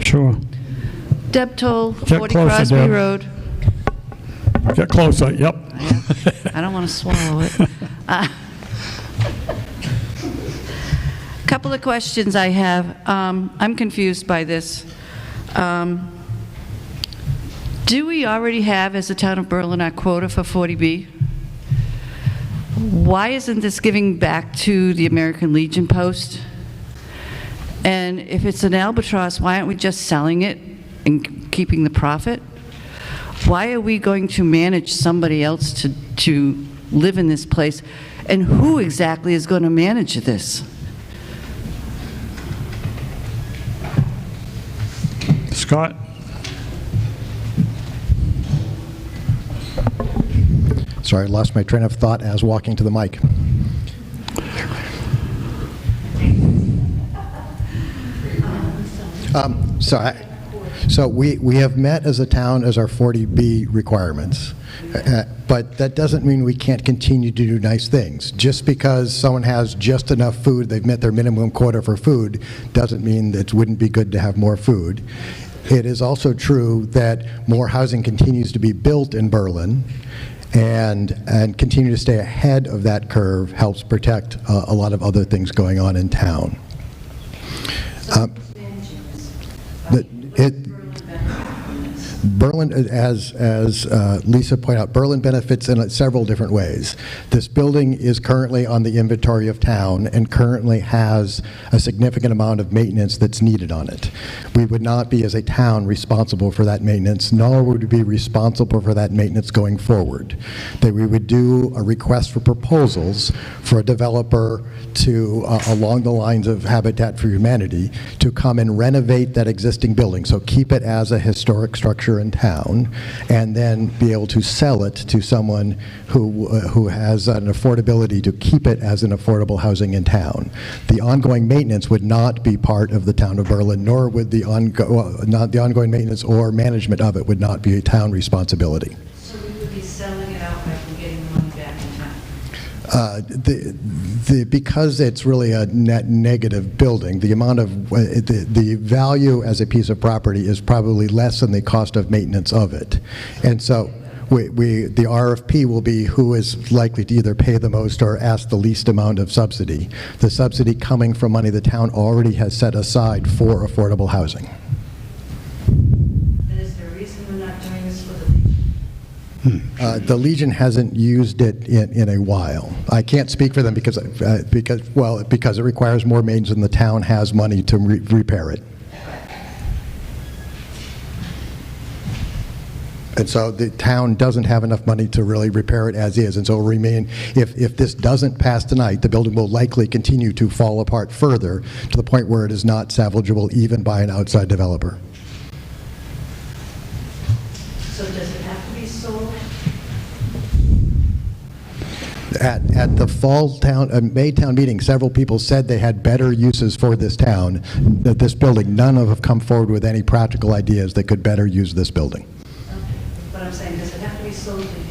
Sure. Deb Toll, Get 40 closer, Crosby Deb. Road. Get closer, yep. I don't want to swallow it. Couple of questions I have. I'm confused by this. Do we already have, as the town of Berlin, our quota for 40B? Why isn't this giving back to the American Legion post? And if it's an albatross, why aren't we just selling it and keeping the profit? Why are we going to manage somebody else to live in this place? And who exactly is going to manage this? Scott? Sorry, I lost my train of thought as walking to the mic. So we have met as a town as our 40B requirements, but that doesn't mean we can't continue to do nice things. Just because someone has just enough food, they've met their minimum quota for food, doesn't mean that it wouldn't be good to have more food. It is also true that more housing continues to be built in Berlin, and continue to stay ahead of that curve helps protect a lot of other things going on in town. Berlin, as Lisa pointed out, Berlin benefits in several different ways. This building is currently on the inventory of town and currently has a significant amount of maintenance that's needed on it. We would not be, as a town, responsible for that maintenance, nor would we be responsible for that maintenance going forward. That we would do a request for proposals for a developer to, along the lines of Habitat for Humanity, to come and renovate that existing building. So keep it as a historic structure in town, and then be able to sell it to someone who has an affordability to keep it as an affordable housing in town. The ongoing maintenance would not be part of the town of Berlin, nor would the ongoing maintenance or management of it would not be a town responsibility. So we would be selling it outright and getting the money back in town? Because it's really a net negative building, the amount of the value as a piece of property is probably less than the cost of maintenance of it, and so the RFP will be who is likely to either pay the most or ask the least amount of subsidy. The subsidy coming from money the town already has set aside for affordable housing. And is there a reason we're not doing this for the Legion? The Legion hasn't used it in a while. I can't speak for them because it requires more maintenance than the town has money to repair it. And so the town doesn't have enough money to really repair it as is. And so remain, if this doesn't pass tonight, the building will likely continue to fall apart further to the point where it is not salvageable even by an outside developer. So does it have to be sold? At the fall May town meeting, several people said they had better uses for this town, this building. None of them have come forward with any practical ideas that could better use this building. But I'm saying, does it have to be sold to Habitat?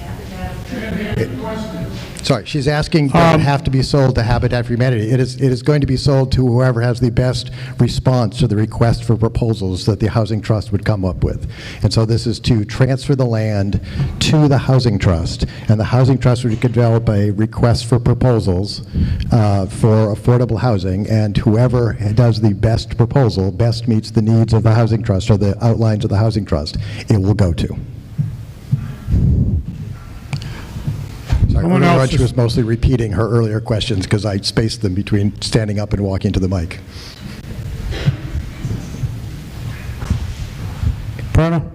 Sorry, she's asking, does it have to be sold to Habitat for Humanity? It is going to be sold to whoever has the best response to the request for proposals that the Housing Trust would come up with. And so this is to transfer the land to the Housing Trust, and the Housing Trust would develop a request for proposals for affordable housing, and whoever does the best proposal, best meets the needs of the Housing Trust or the outlines of the Housing Trust, it will go to. Sorry, Someone earlier on else she was mostly repeating her earlier questions because I spaced them between standing up and walking to the mic. Brenna?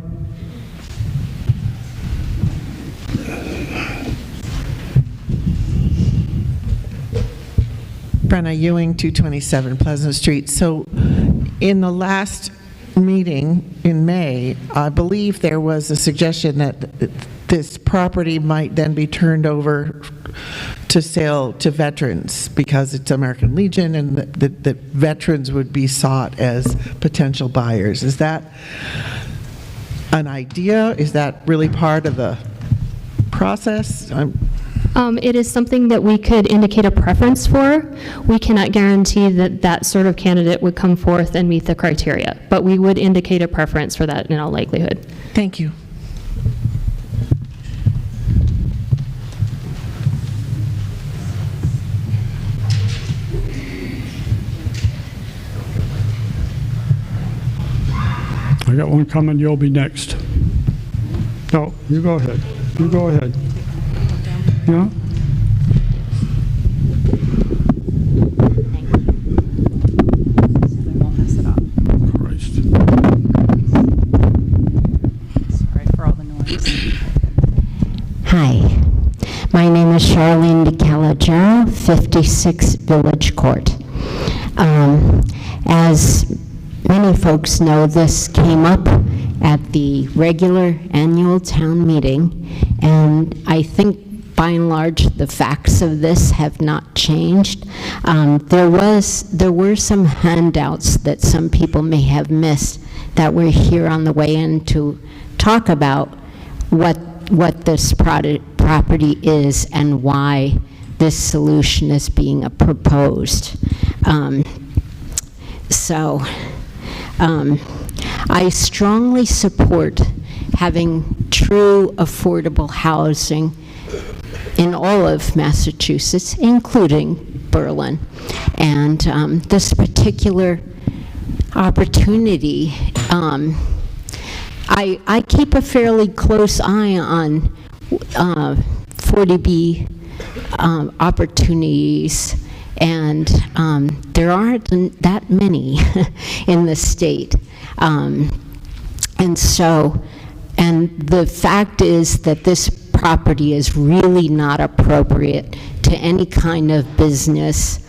Brenna Ewing, 227 Pleasant Street. So in the last meeting in May, I believe there was a suggestion that this property might then be turned over to sale to veterans because it's American Legion and that veterans would be sought as potential buyers. Is that an idea? Is that really part of the process? It is something that we could indicate a preference for. We cannot guarantee that that sort of candidate would come forth and meet the criteria, but we would indicate a preference for that in all likelihood. Thank you. I got one coming, you'll be next. No, you go ahead. You go ahead. Yeah? Christ. Sorry for all the noise. Hi, my name is Charlene DeCalagero, 56 Village Court. As many folks know, this came up at the regular annual town meeting, and I think by and large the facts of this have not changed. There were some handouts that some people may have missed that were here on the way in to talk about what this property is and why this solution is being proposed. I strongly support having true affordable housing in all of Massachusetts, including Berlin. And this particular opportunity, I keep a fairly close eye on 40B opportunities, and there aren't that many in the state. And the fact is that this property is really not appropriate to any kind of business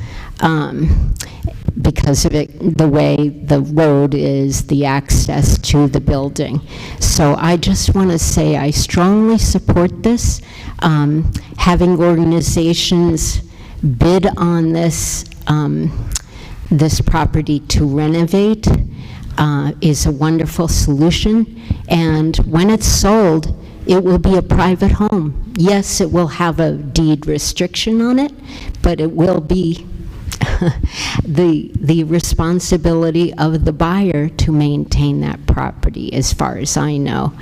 because of the way the road is, the access to the building. So I just want to say I strongly support this. Having organizations bid on this property to renovate is a wonderful solution, and when it's sold, it will be a private home. Yes, it will have a deed restriction on it, but it will be the responsibility of the buyer to maintain that property, as far as I know.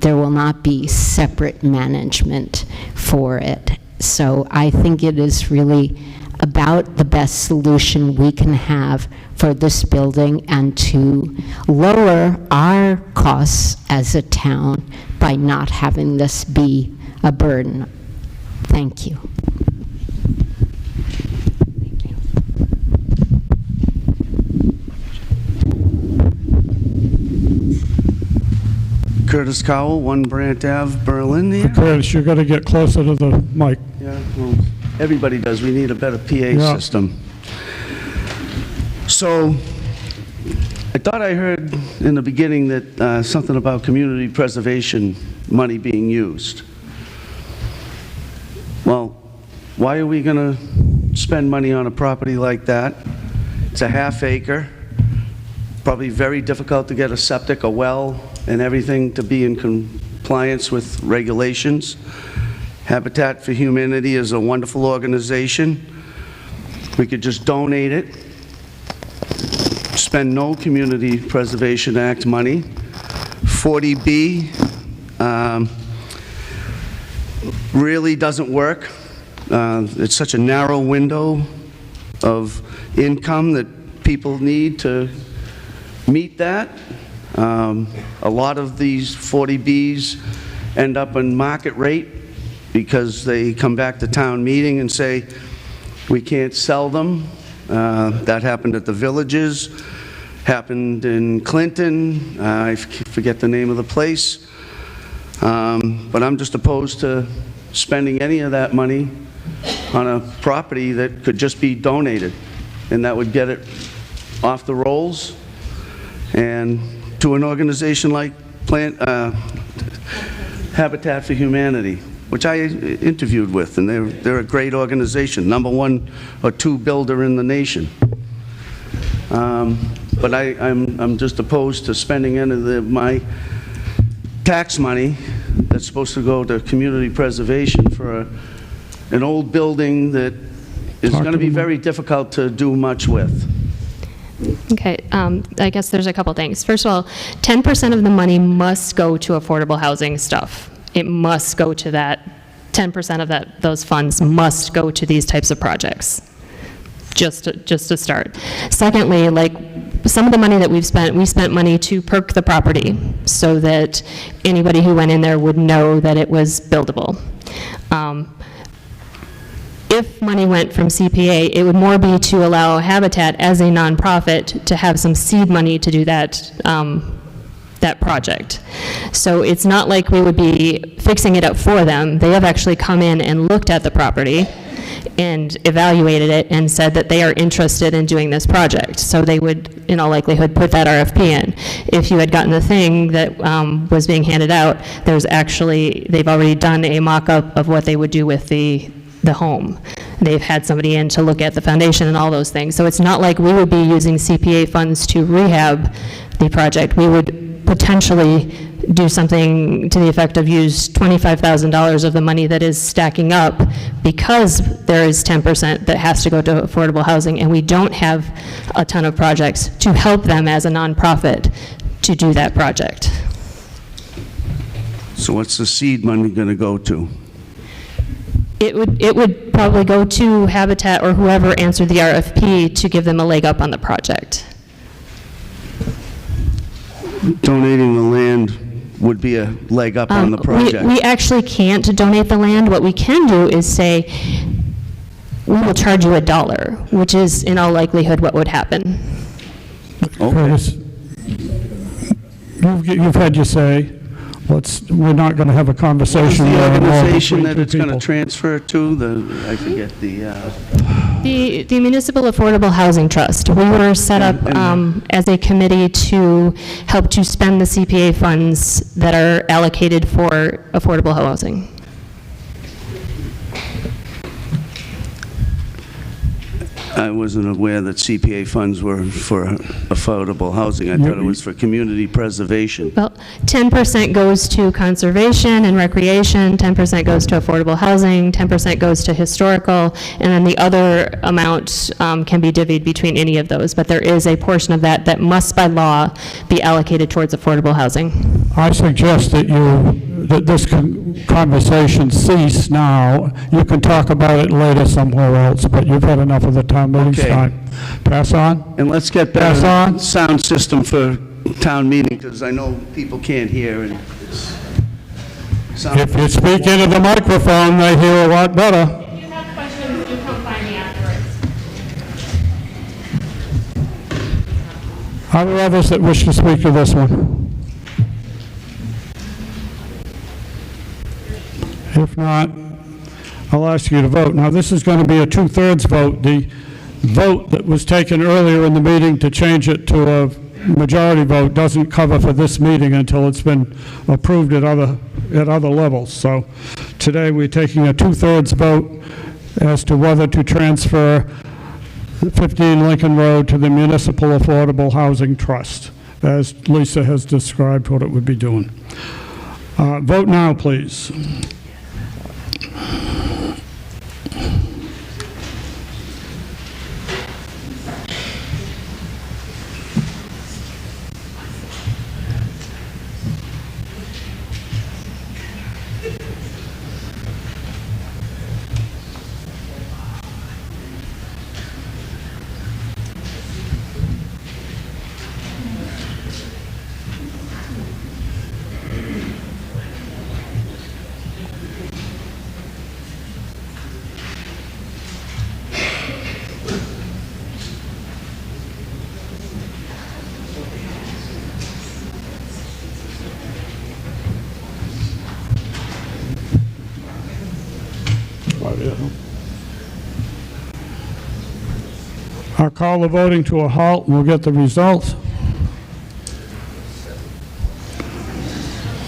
There will not be separate management for it. So I think it is really about the best solution we can have for this building and to lower our costs as a town by not having this be a burden. Thank you. Curtis Cowell, 1 Brant Ave, Berlin. Here. Curtis, you got to get closer to the mic. Yeah, well, everybody does. We need a better PA system. So, I thought I heard in the beginning that something about community preservation money being used. Well, why are we going to spend money on a property like that? It's a half acre. Probably very difficult to get a septic, a well, and everything to be in compliance with regulations. Habitat for Humanity is a wonderful organization. We could just donate it, spend no Community Preservation Act money. 40B really doesn't work. It's such a narrow window of income that people need to meet that. A lot of these 40Bs end up in market rate because they come back to town meeting and say, we can't sell them. That happened at the Villages, happened in Clinton, I forget the name of the place. But I'm just opposed to spending any of that money on a property that could just be donated, and that would get it off the rolls and to an organization like Habitat for Humanity, which I interviewed with, and they're a great organization, #1 or 2 builder in the nation. But I'm just opposed to spending any of my tax money that's supposed to go to community preservation for an old building that is going to be very difficult to do much with. Okay, I guess there's a couple things. First of all, 10% of the money must go to affordable housing stuff. It must go to that. 10% of those funds must go to these types of projects, just to start. Secondly, like some of the money that we spent money to perk the property so that anybody who went in there would know that it was buildable. If money went from CPA, it would more be to allow Habitat as a nonprofit to have some seed money to do that, that project. So it's not like we would be fixing it up for them. They have actually come in and looked at the property and evaluated it and said that they are interested in doing this project. So they would, in all likelihood, put that RFP in. If you had gotten the thing that was being handed out, they've already done a mock-up of what they would do with the home. They've had somebody in to look at the foundation and all those things. So it's not like we would be using CPA funds to rehab the project. We would potentially do something to the effect of use $25,000 of the money that is stacking up because there is 10% that has to go to affordable housing, and we don't have a ton of projects to help them as a nonprofit to do that project. So what's the seed money going to go to? It would probably go to Habitat or whoever answered the RFP to give them a leg up on the project. Donating the land would be a leg up on the project. We actually can't donate the land. What we can do is say, we will charge you $1, which is in all likelihood what would happen. Curtis, you've had your say. We're not going to have a conversation. What is the more organization between that it's going to people. transfer to? I forget The Municipal Affordable Housing Trust. We were set up as a committee to help to spend the CPA funds that are allocated for affordable housing. I wasn't aware that CPA funds were for affordable housing. I thought it was for community preservation. Well, 10% goes to conservation and recreation, 10% goes to affordable housing, 10% goes to historical, and then the other amount can be divvied between any of those. But there is a portion of that that must, by law, be allocated towards affordable housing. I suggest that this conversation cease now. You can talk about it later somewhere else, but you've had enough of the town meeting's time. Pass on? And let's get Pass better on? sound system for town meeting, because I know people can't hear. And If you speak into the microphone, they hear a lot better. If you have questions, you come find me afterwards. Are there others that wish to speak to this one? If not, I'll ask you to vote. Now, this is going to be a 2/3 vote. The vote that was taken earlier in the meeting to change it to a majority vote doesn't cover for this meeting until it's been approved at other levels. So today, we're taking a 2/3 vote as to whether to transfer 15 Lincoln Road to the Municipal Affordable Housing Trust, as Lisa has described what it would be doing. Vote now, please. I'll call the voting to a halt, and we'll get the results.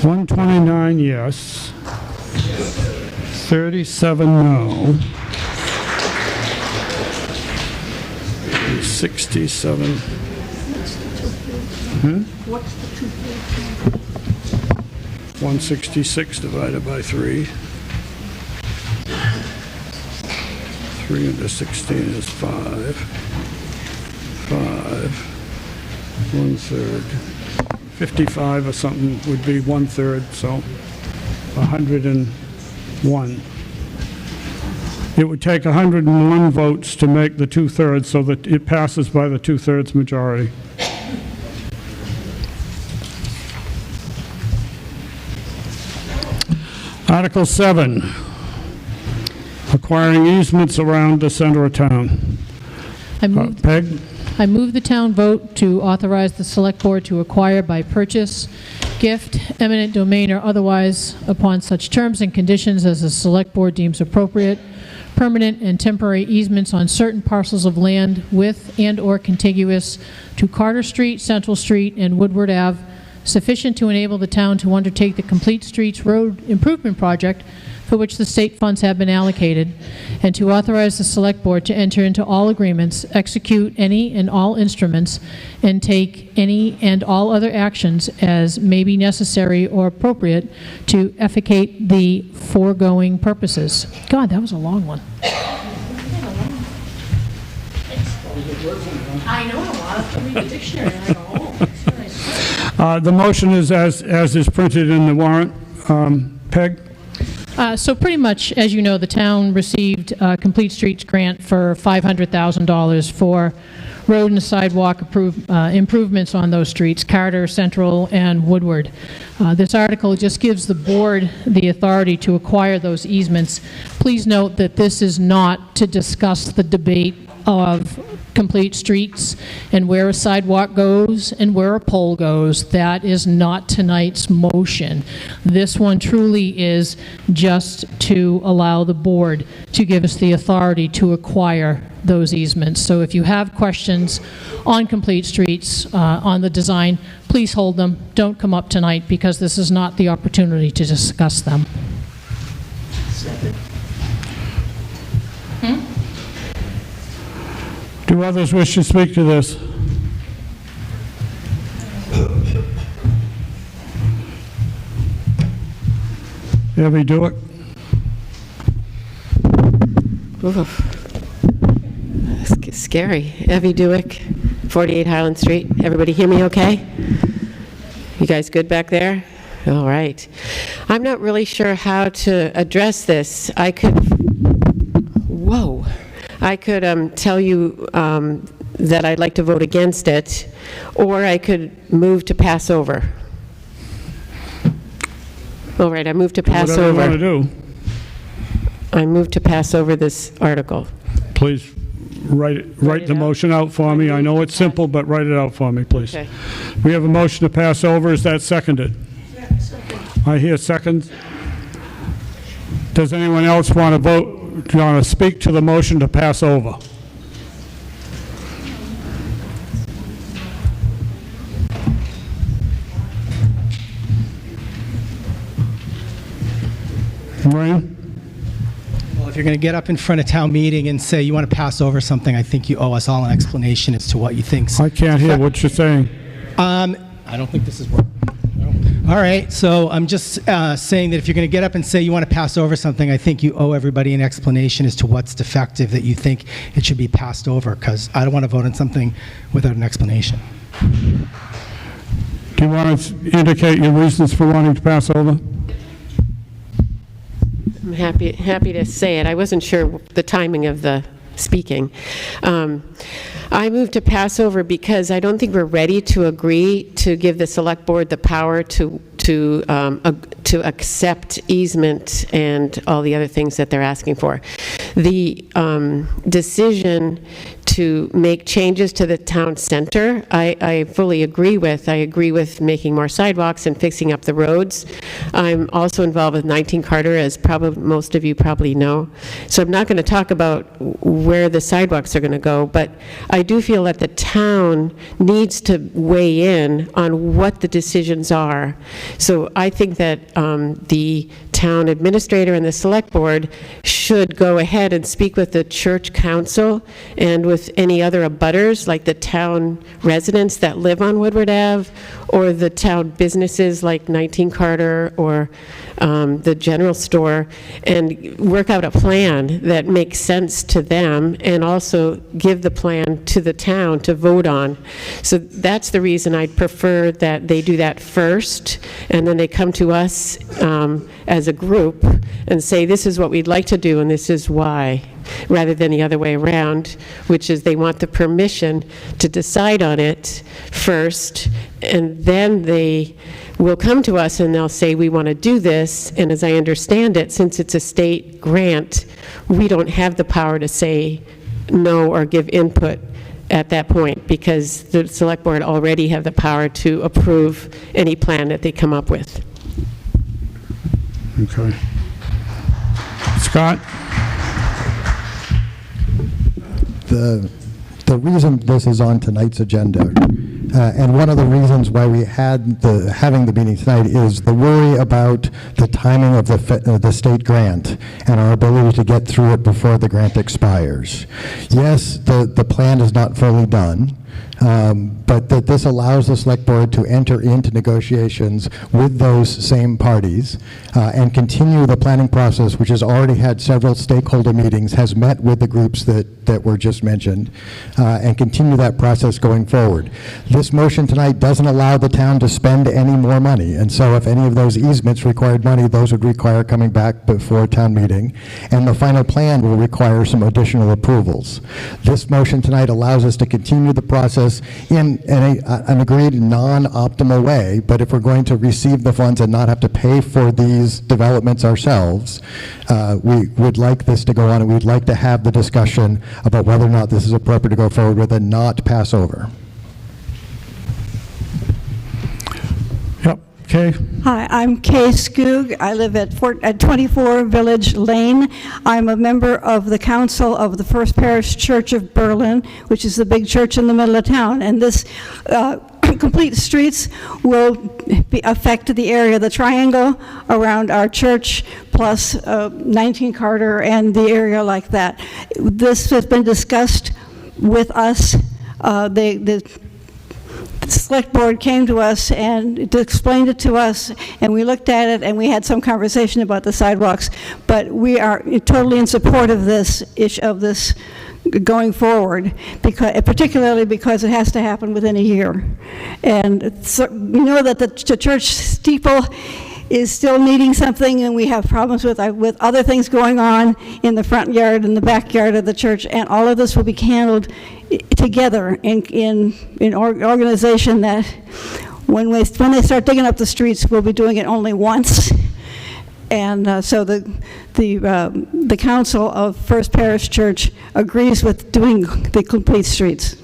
129 yes, 37 no, 67. What's the 166 divided by 3. 3 into 16 is 5. 5. 1/3. 55 or something would be 1/3, so 101. It would take 101 votes to make the 2/3 so that it passes by the 2/3 majority. Article 7, acquiring easements around the center of town. Peg? I move the town vote to authorize the Select Board to acquire by purchase, gift, eminent domain, or otherwise, upon such terms and conditions as the Select Board deems appropriate, permanent and temporary easements on certain parcels of land with and/or contiguous to Carter Street, Central Street, and Woodward Ave, sufficient to enable the town to undertake the Complete Streets Road Improvement Project for which the state funds have been allocated, and to authorize the Select Board to enter into all agreements, execute any and all instruments, and take any and all other actions as may be necessary or appropriate to effecate the foregoing purposes. God, that was a long one. I know, I'll have to read the dictionary and I go, oh. The motion is as is printed in the warrant. Peg? So pretty much, as you know, the town received a Complete Streets grant for $500,000 for road and sidewalk improvements on those streets, Carter, Central, and Woodward. This article just gives the board the authority to acquire those easements. Please note that this is not to discuss the debate of complete streets and where a sidewalk goes and where a pole goes. That is not tonight's motion. This one truly is just to allow the board to give us the authority to acquire those easements. So if you have questions on complete streets, on the design, please hold them. Don't come up tonight because this is not the opportunity to discuss them. Do others wish to speak to this? Evie Dewick? Scary. Evie Dewick, 48 Highland Street. Everybody hear me okay? You guys good back there? All right. I'm not really sure how to address this. I could tell you that I'd like to vote against it, or I could move to pass over. All right, I move to pass over. Whatever you want to do. I move to pass over this article. Please write the motion out for me. I know it's simple, but write it out for me, please. Okay. We have a motion to pass over. Is that seconded? I hear seconds. Does anyone else want to vote? Do you want to speak to the motion to pass over? Ryan? Well, if you're going to get up in front of town meeting and say you want to pass over something, I think you owe us all an explanation as to what you think. I can't hear what you're saying. I don't think this is working. All right, so I'm just saying that if you're going to get up and say you want to pass over something, I think you owe everybody an explanation as to what's defective that you think it should be passed over, because I don't want to vote on something without an explanation. Do you want to indicate your reasons for wanting to pass over? I'm happy to say it. I wasn't sure the timing of the speaking. I move to pass over because I don't think we're ready to agree to give the Select Board the power to accept easement and all the other things that they're asking for. The decision to make changes to the town center. I fully agree with. I agree with making more sidewalks and fixing up the roads. I'm also involved with 19 Carter, as probably most of you probably know. So I'm not going to talk about where the sidewalks are going to go, but I do feel that the town needs to weigh in on what the decisions are. So I think that the town administrator and the select board should go ahead and speak with the church council and with any other abutters, like the town residents that live on Woodward Ave, or the town businesses like 19 Carter or the general store, and work out a plan that makes sense to them, and also give the plan to the town to vote on. So that's the reason I'd prefer that they do that first, and then they come to us as a group and say, this is what we'd like to do and this is why, rather than the other way around, which is they want the permission to decide on it first, and then they will come to us and they'll say, we want to do this. And as I understand it, since it's a state grant, we don't have the power to say no or give input at that point, because the select board already have the power to approve any plan that they come up with. Okay. Scott? The reason this is on tonight's agenda, and one of the reasons why we had having the meeting tonight, is the worry about the timing of the state grant and our ability to get through it before the grant expires. Yes, the plan is not fully done, but that this allows the select board to enter into negotiations with those same parties and continue the planning process, which has already had several stakeholder meetings, has met with the groups that were just mentioned, and continue that process going forward. This motion tonight doesn't allow the town to spend any more money, and so if any of those easements required money, those would require coming back before town meeting, and the final plan will require some additional approvals. This motion tonight allows us to continue the process in an agreed non-optimal way, but if we're going to receive the funds and not have to pay for these developments ourselves, we would like this to go on, and we'd like to have the discussion about whether or not this is appropriate to go forward with and not pass over. Yep. Kay? Hi, I'm Kay Skoog. I live at 24 Village Lane. I'm a member of the council of the First Parish Church of Berlin, which is the big church in the middle of town. And this complete streets will affect the area of the triangle around our church, plus 19 Carter and the area like that. This has been discussed with us. The select board came to us and explained it to us, and we looked at it, and we had some conversation about the sidewalks, but we are totally in support of this going forward, particularly because it has to happen within a year. And so, you know that the church steeple is still needing something, and we have problems with other things going on in the front yard and the backyard of the church, and all of this will be handled together in organization that when they start digging up the streets, we'll be doing it only once. And so the council of First Parish Church agrees with doing the complete streets.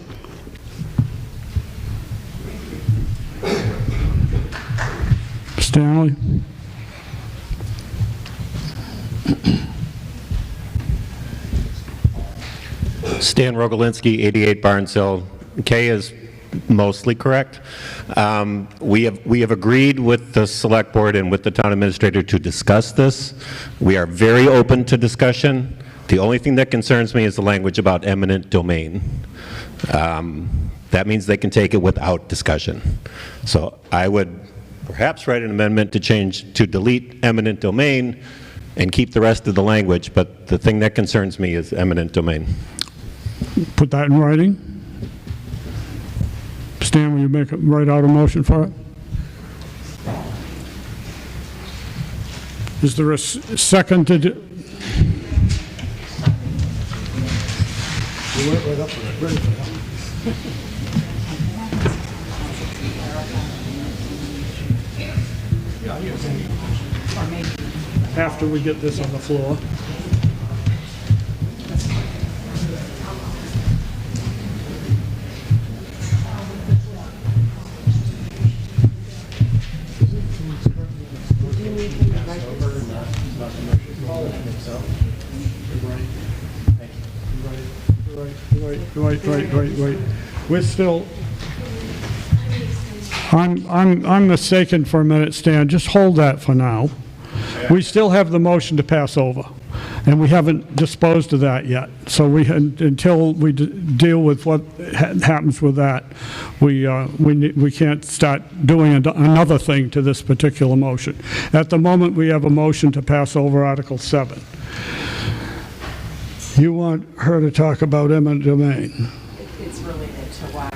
Stanley? Stan Rogolinski, 88 Barnes Hill. Kay is mostly correct. We have agreed with the select board and with the town administrator to discuss this. We are very open to discussion. The only thing that concerns me is the language about eminent domain. That means they can take it without discussion. So I would perhaps write an amendment to delete eminent domain and keep the rest of the language, but the thing that concerns me is eminent domain. Put that in writing. Stan, will you write out a motion for it? Is there a second to do? You went right up for it. Ready for that. After we get this on the floor. Wait. We're still, I'm mistaken for a minute, Stan. Just hold that for now. We still have the motion to pass over, and we haven't disposed of that yet. So until we deal with what happens with that, we can't start doing another thing to this particular motion. At the moment, we have a motion to pass over Article 7. You want her to talk about eminent domain. It's related to why.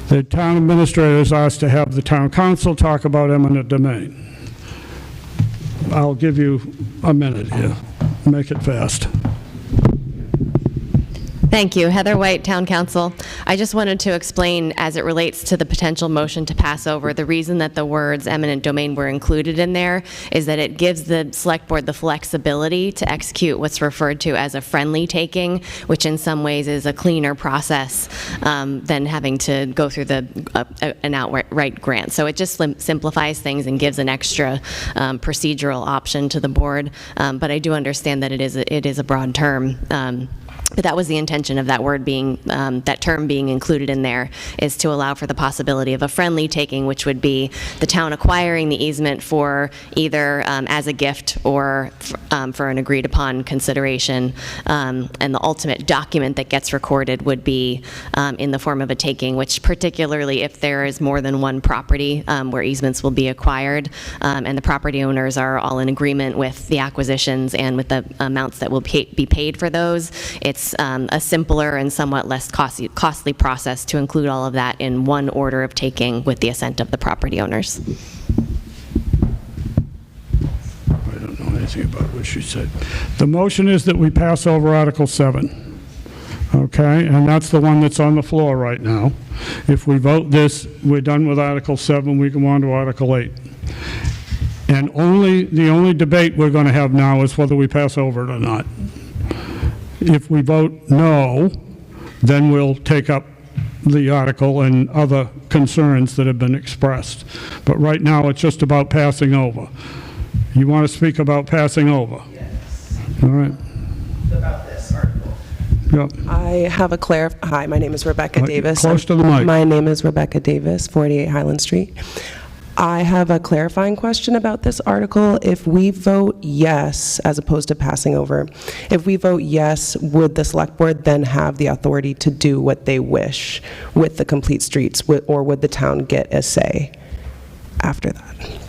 The town administrator is asked to have the town council talk about eminent domain. I'll give you a minute here. Make it fast. Thank you. Heather White, Town Council. I just wanted to explain, as it relates to the potential motion to pass over, the reason that the words eminent domain were included in there is that it gives the select board the flexibility to execute what's referred to as a friendly taking, which in some ways is a cleaner process than having to go through an outright grant. So it just simplifies things and gives an extra procedural option to the board. But I do understand that it is a broad term. But that was the intention of that word being, that term being included in there, is to allow for the possibility of a friendly taking, which would be the town acquiring the easement for either as a gift or for an agreed upon consideration. And the ultimate document that gets recorded would be in the form of a taking, which particularly if there is more than one property where easements will be acquired and the property owners are all in agreement with the acquisitions and with the amounts that will be paid for those, it's a simpler and somewhat less costly process to include all of that in one order of taking with the assent of the property owners. I don't know anything about what she said. The motion is that we pass over Article 7. Okay, and that's the one that's on the floor right now. If we vote this, we're done with Article 7, we go on to Article 8. And the only debate we're going to have now is whether we pass over it or not. If we vote no, then we'll take up the article and other concerns that have been expressed. But right now, it's just about passing over. You want to speak about passing over? Yes. All right. About this article. Yep. I have a Hi, my name is Rebecca Davis. Close to the mic. My name is Rebecca Davis, 48 Highland Street. I have a clarifying question about this article. If we vote yes, as opposed to passing over, if we vote yes, would the select board then have the authority to do what they wish with the complete streets, or would the town get a say after that?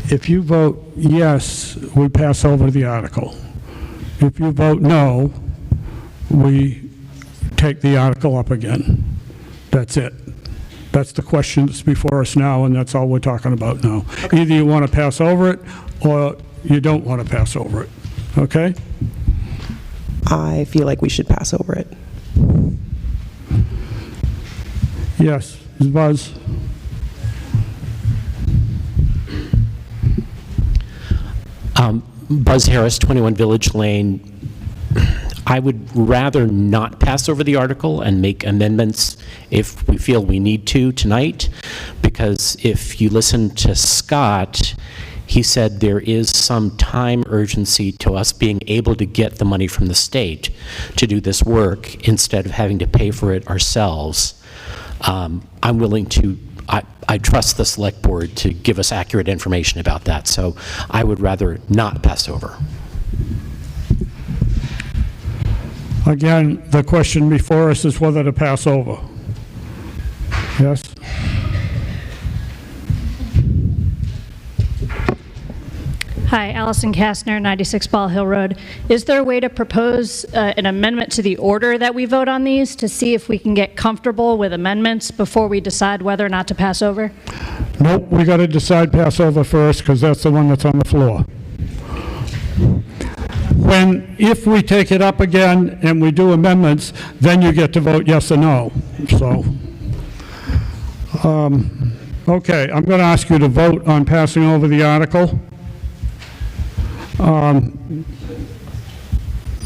If you vote yes, we pass over the article. If you vote no, we take the article up again. That's it. That's the question that's before us now, and that's all we're talking about now. Okay. Either you want to pass over it, or you don't want to pass over it. Okay? I feel like we should pass over it. Yes, Buzz. Buzz Harris, 21 Village Lane. I would rather not pass over the article and make amendments if we feel we need to tonight, because if you listen to Scott, he said there is some time urgency to us being able to get the money from the state to do this work instead of having to pay for it ourselves. I'm willing to, I trust the select board to give us accurate information about that, so I would rather not pass over. Again, the question before us is whether to pass over. Yes? Hi, Allison Kastner, 96 Ball Hill Road. Is there a way to propose an amendment to the order that we vote on these to see if we can get comfortable with amendments before we decide whether or not to pass over? Nope, we got to decide pass over first, because that's the one that's on the floor. If we take it up again and we do amendments, then you get to vote yes or no. So, okay, I'm going to ask you to vote on passing over the article.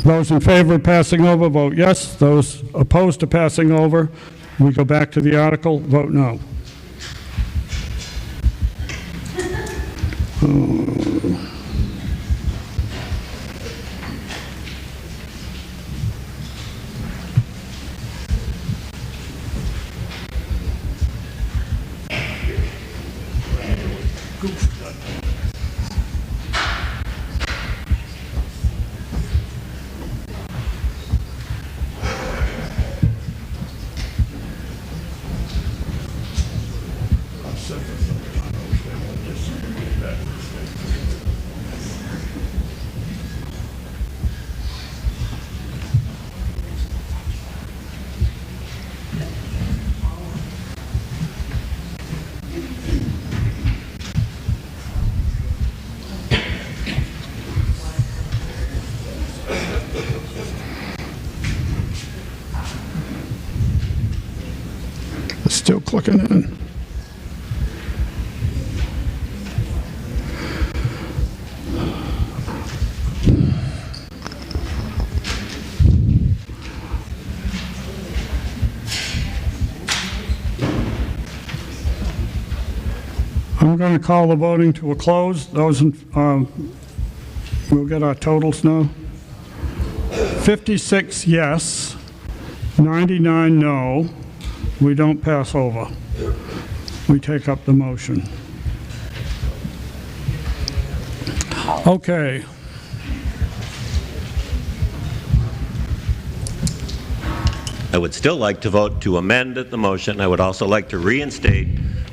Those in favor of passing over, vote yes. Those opposed to passing over, we go back to the article, vote no. It's still clicking in. I'm going to call the voting to a close. Those, we'll get our totals now. 56 yes, 99 no. We don't pass over. We take up the motion. Okay. I would still like to vote to amend the motion. I would also like to reinstate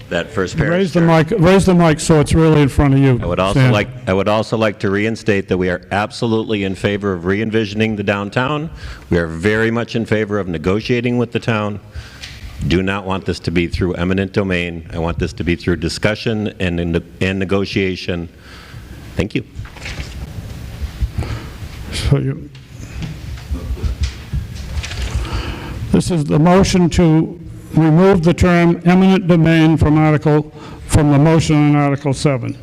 that First Parish Raise the mic so it's really in front of you. I would also like to reinstate that we are absolutely in favor of re-envisioning the downtown. We are very much in favor of negotiating with the town. Do not want this to be through eminent domain. I want this to be through discussion and negotiation. Thank you. So this is the motion to remove the term eminent domain from the motion on Article 7.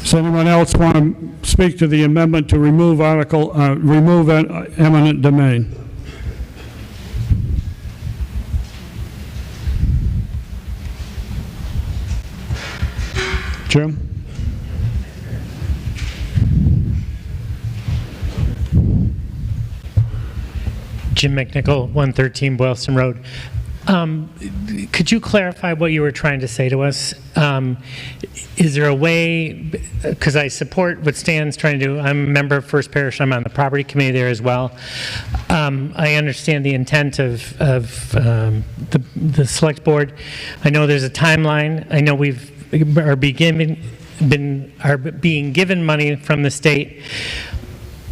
Does anyone else want to speak to the amendment to remove eminent domain? Jim? Jim McNichol, 113 Boylston Road. Could you clarify what you were trying to say to us? Is there a way, because I support what Stan's trying to do. I'm a member of First Parish. I'm on the property committee there as well. I understand the intent of the select board. I know there's a timeline. I know are being given money from the state.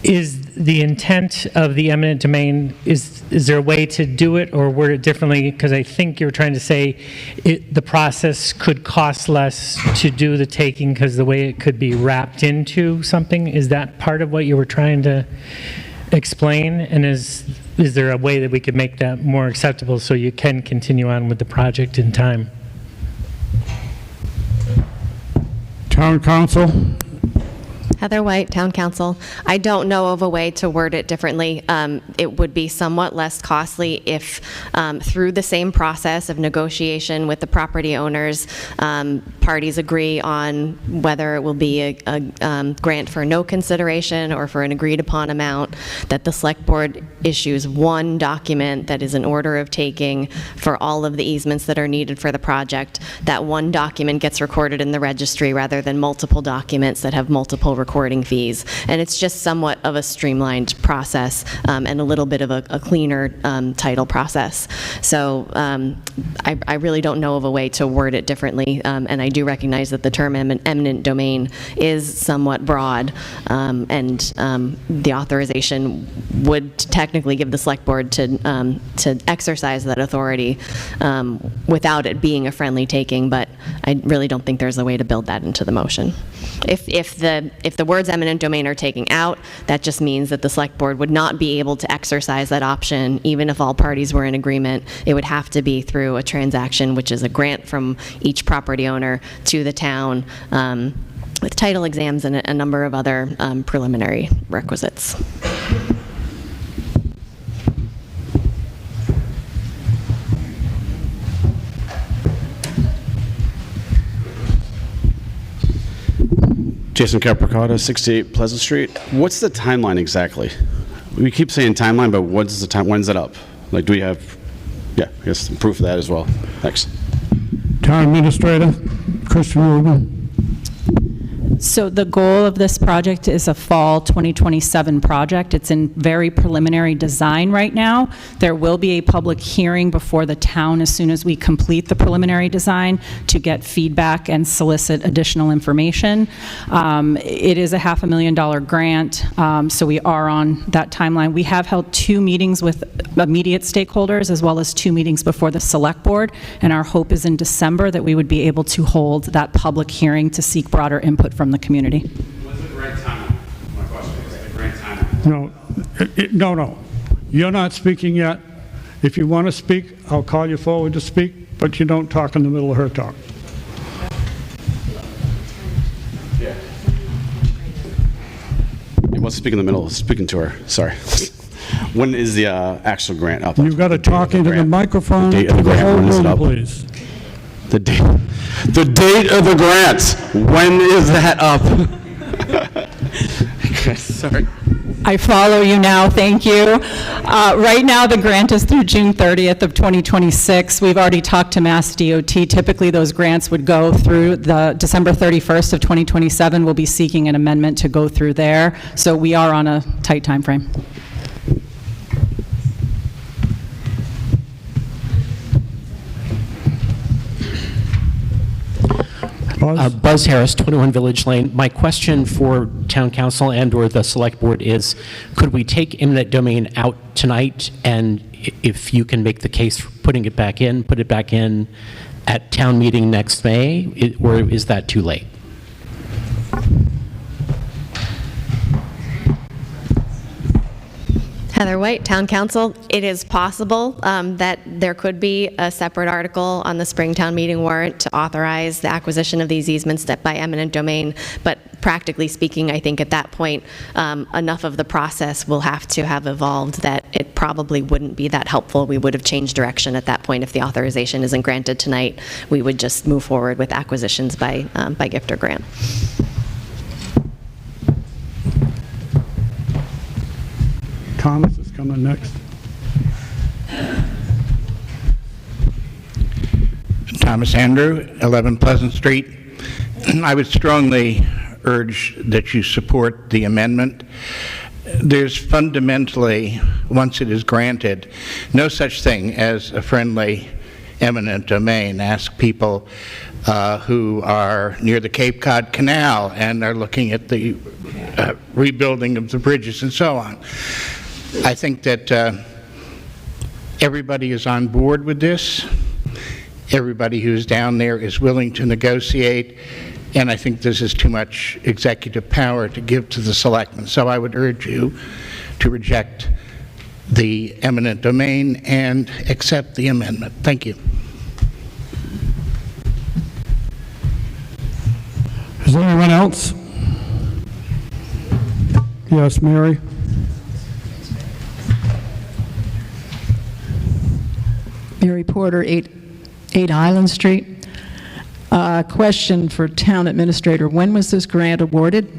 Is the intent of the eminent domain, is there a way to do it or word it differently? Because I think you're trying to say the process could cost less to do the taking because the way it could be wrapped into something. Is that part of what you were trying to explain? And is there a way that we could make that more acceptable so you can continue on with the project in time? Town Council? Heather White, Town Council. I don't know of a way to word it differently. It would be somewhat less costly if, through the same process of negotiation with the property owners, parties agree on whether it will be a grant for no consideration or for an agreed upon amount, that the Select Board issues one document that is an order of taking for all of the easements that are needed for the project. That one document gets recorded in the registry rather than multiple documents that have multiple recording fees. And it's just somewhat of a streamlined process and a little bit of a cleaner title process. So I really don't know of a way to word it differently. And I do recognize that the term eminent domain is somewhat broad. And the authorization would technically give the Select Board to exercise that authority without it being a friendly taking, but I really don't think there's a way to build that into the motion. If the words eminent domain are taken out, that just means that the Select Board would not be able to exercise that option even if all parties were in agreement. It would have to be through a transaction, which is a grant from each property owner to the town with title exams and a number of other preliminary requisites. Jason Capricotta, 68 Pleasant Street. What's the timeline exactly? We keep saying timeline, but when's the time? When's it up? Like, do we have, I guess proof of that as well? Thanks. Town Administrator, Christian Rubin. So the goal of this project is a fall 2027 project. It's in very preliminary design right now. There will be a public hearing before the town as soon as we complete the preliminary design to get feedback and solicit additional information. It is a $500,000 grant, so we are on that timeline. We have held 2 meetings with immediate stakeholders as well as 2 meetings before the Select Board, and our hope is in December that we would be able to hold that public hearing to seek broader input from the community. When's the grant timeline? My question is the grant timeline. No. You're not speaking yet. If you want to speak, I'll call you forward to speak, but you don't talk in the middle of her talk. Yeah. He wants to speak in the middle of speaking to her. Sorry. When is the actual grant up? You've got to talk into the microphone The date to of the the grant, whole when is it room, up? please. The date of the grant. When is that up? Sorry. I follow you now, thank you. Right now, the grant is through June 30th of 2026. We've already talked to Mass DOT. Typically, those grants would go through the December 31st of 2027. We'll be seeking an amendment to go through there. So we are on a tight time frame. Buzz Harris, 21 Village Lane. My question for Town Council and/or the Select Board is, could we take eminent domain out tonight, and if you can make the case for putting it back in, put it back in at town meeting next May, or is that too late? Heather White, Town Council. It is possible that there could be a separate article on the Springtown meeting warrant to authorize the acquisition of these easements by eminent domain, but practically speaking, I think at that point, enough of the process will have to have evolved that it probably wouldn't be that helpful. We would have changed direction at that point if the authorization isn't granted tonight. We would just move forward with acquisitions by gift or grant. Thomas is coming next. Thomas Andrew, 11 Pleasant Street. I would strongly urge that you support the amendment. There's fundamentally, once it is granted, no such thing as a friendly eminent domain. Ask people who are near the Cape Cod Canal and are looking at the rebuilding of the bridges and so on. I think that everybody is on board with this. Everybody who's down there is willing to negotiate, and I think this is too much executive power to give to the selectmen. So I would urge you to reject the eminent domain and accept the amendment. Thank you. Is there anyone else? Yes, Mary. Mary Porter, 8 Island Street. Question for Town Administrator. When was this grant awarded?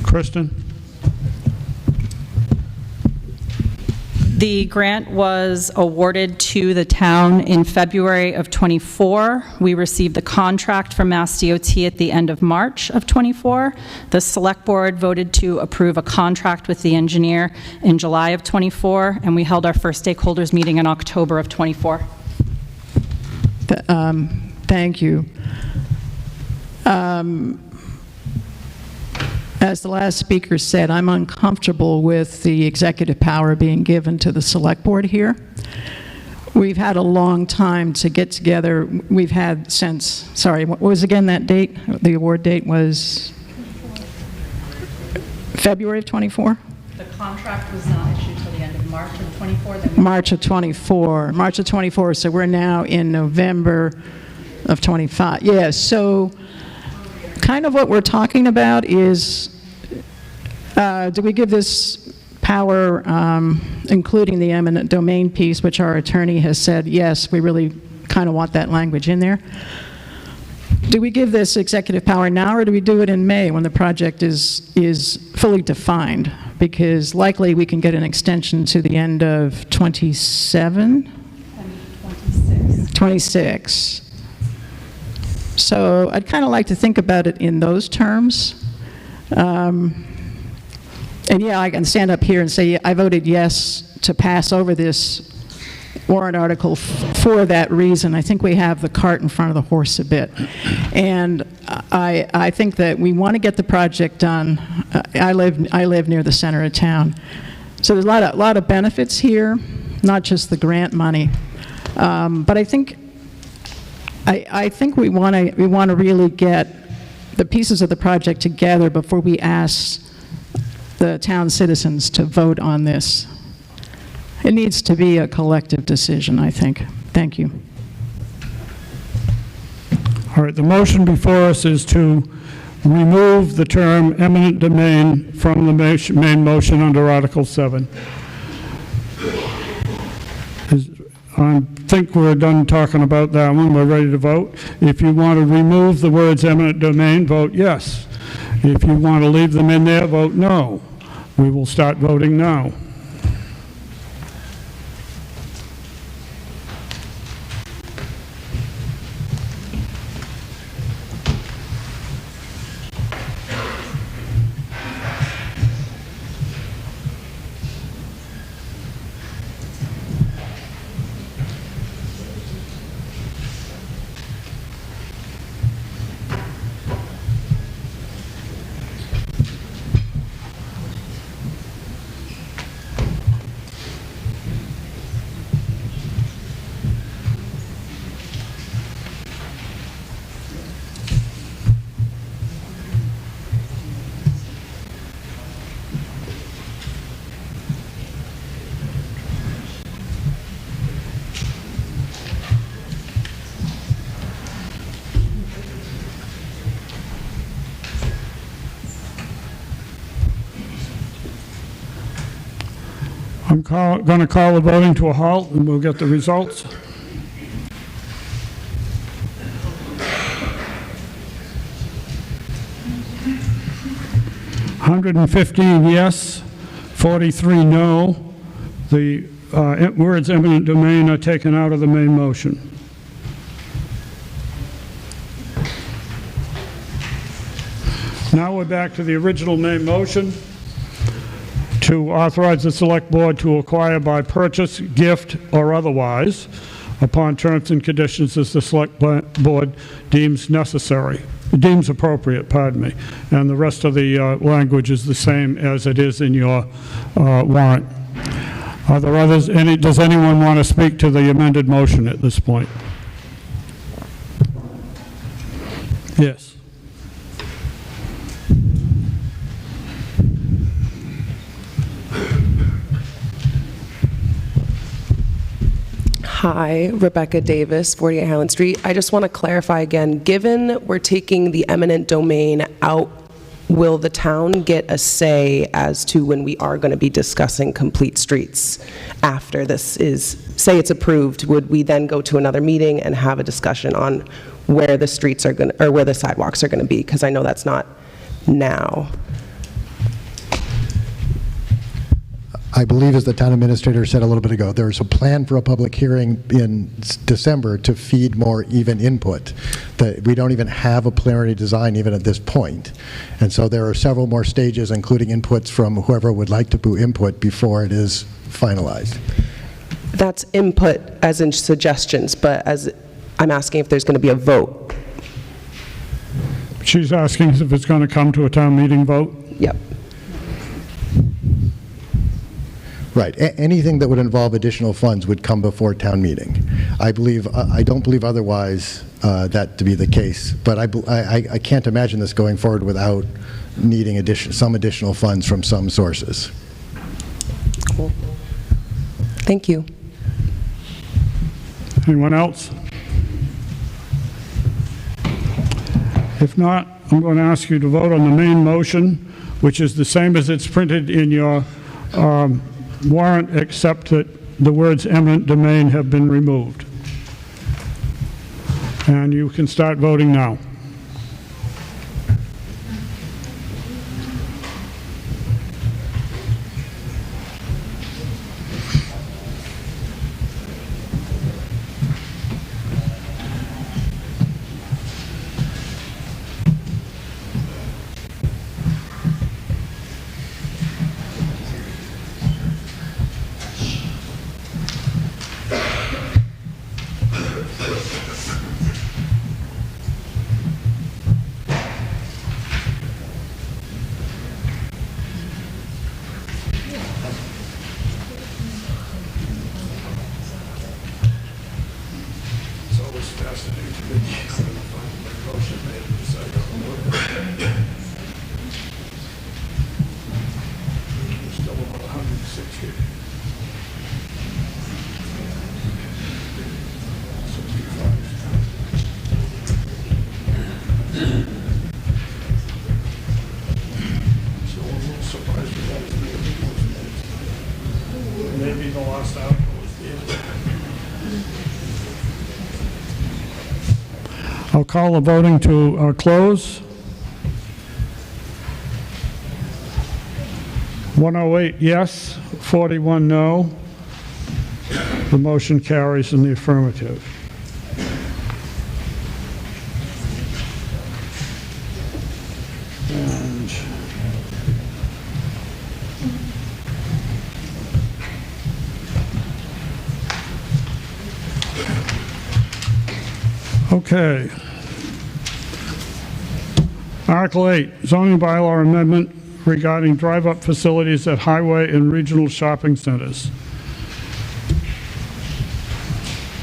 Kristen? The grant was awarded to the town in February of '24. We received the contract from Mass DOT at the end of March of '24. The Select Board voted to approve a contract with the engineer in July of '24, and we held our first stakeholders meeting in October of '24. Thank you. As the last speaker said, I'm uncomfortable with the executive power being given to the Select Board here. We've had a long time to get together. We've had since, sorry, what was again that date? The award date was February of '24? The contract was not issued until the end of March of '24. March of '24. March of '24, so we're now in November of '25. Yeah, so kind of what we're talking about is, do we give this power, including the eminent domain piece, which our attorney has said, yes, we really kind of want that language in there. Do we give this executive power now, or do we do it in May when the project is fully defined? Because likely we can get an extension to the end of 27? 26. So I'd kind of like to think about it in those terms. And yeah, I can stand up here and say I voted yes to pass over this warrant article for that reason. I think we have the cart in front of the horse a bit. And I think that we want to get the project done. I live near the center of town. So there's a lot of benefits here, not just the grant money. But I think we want to really get the pieces of the project together before we ask the town citizens to vote on this. It needs to be a collective decision, I think. Thank you. All right, the motion before us is to remove the term eminent domain from the main motion under Article 7. I think we're done talking about that one. We're ready to vote. If you want to remove the words eminent domain, vote yes. If you want to leave them in there, vote no. We will start voting now. I'm going to call the voting to a halt, and we'll get the results. (115 yes, 43 no). The words eminent domain are taken out of the main motion. Now we're back to the original main motion, to authorize the Select Board to acquire by purchase, gift, or otherwise, upon terms and conditions as the Select Board deems necessary, deems appropriate, pardon me. And the rest of the language is the same as it is in your warrant. Are there others? Does anyone want to speak to the amended motion at this point? Yes. Hi, Rebecca Davis, 48 Highland Street. I just want to clarify again, given we're taking the eminent domain out, will the town get a say as to when we are going to be discussing complete streets after this is, say it's approved, would we then go to another meeting and have a discussion on where the streets are going to, or where the sidewalks are going to be? Because I know that's not now. I believe, as the town administrator said a little bit ago, there's a plan for a public hearing in December to feed more even input. That we don't even have a preliminary design even at this point. And so there are several more stages, including inputs from whoever would like to do input before it is finalized. That's input as in suggestions, but as I'm asking if there's going to be a vote. She's asking if it's going to come to a town meeting vote? Yep. Right. Anything that would involve additional funds would come before town meeting. I don't believe otherwise that to be the case, but I can't imagine this going forward without needing some additional funds from some sources. Cool. Thank you. Anyone else? If not, I'm going to ask you to vote on the main motion, which is the same as it's printed in your warrant, except that the words eminent domain have been removed. And you can start voting now. It's always fascinating to me. Motion made, second. Still about 160. 65. So I'm a little surprised we got as many people as minutes. Maybe the last article was the end. I'll call the voting to close. 108 yes, 41 no. The motion carries in the affirmative. And okay. Article 8, zoning bylaw amendment regarding drive-up facilities at highway and regional shopping centers.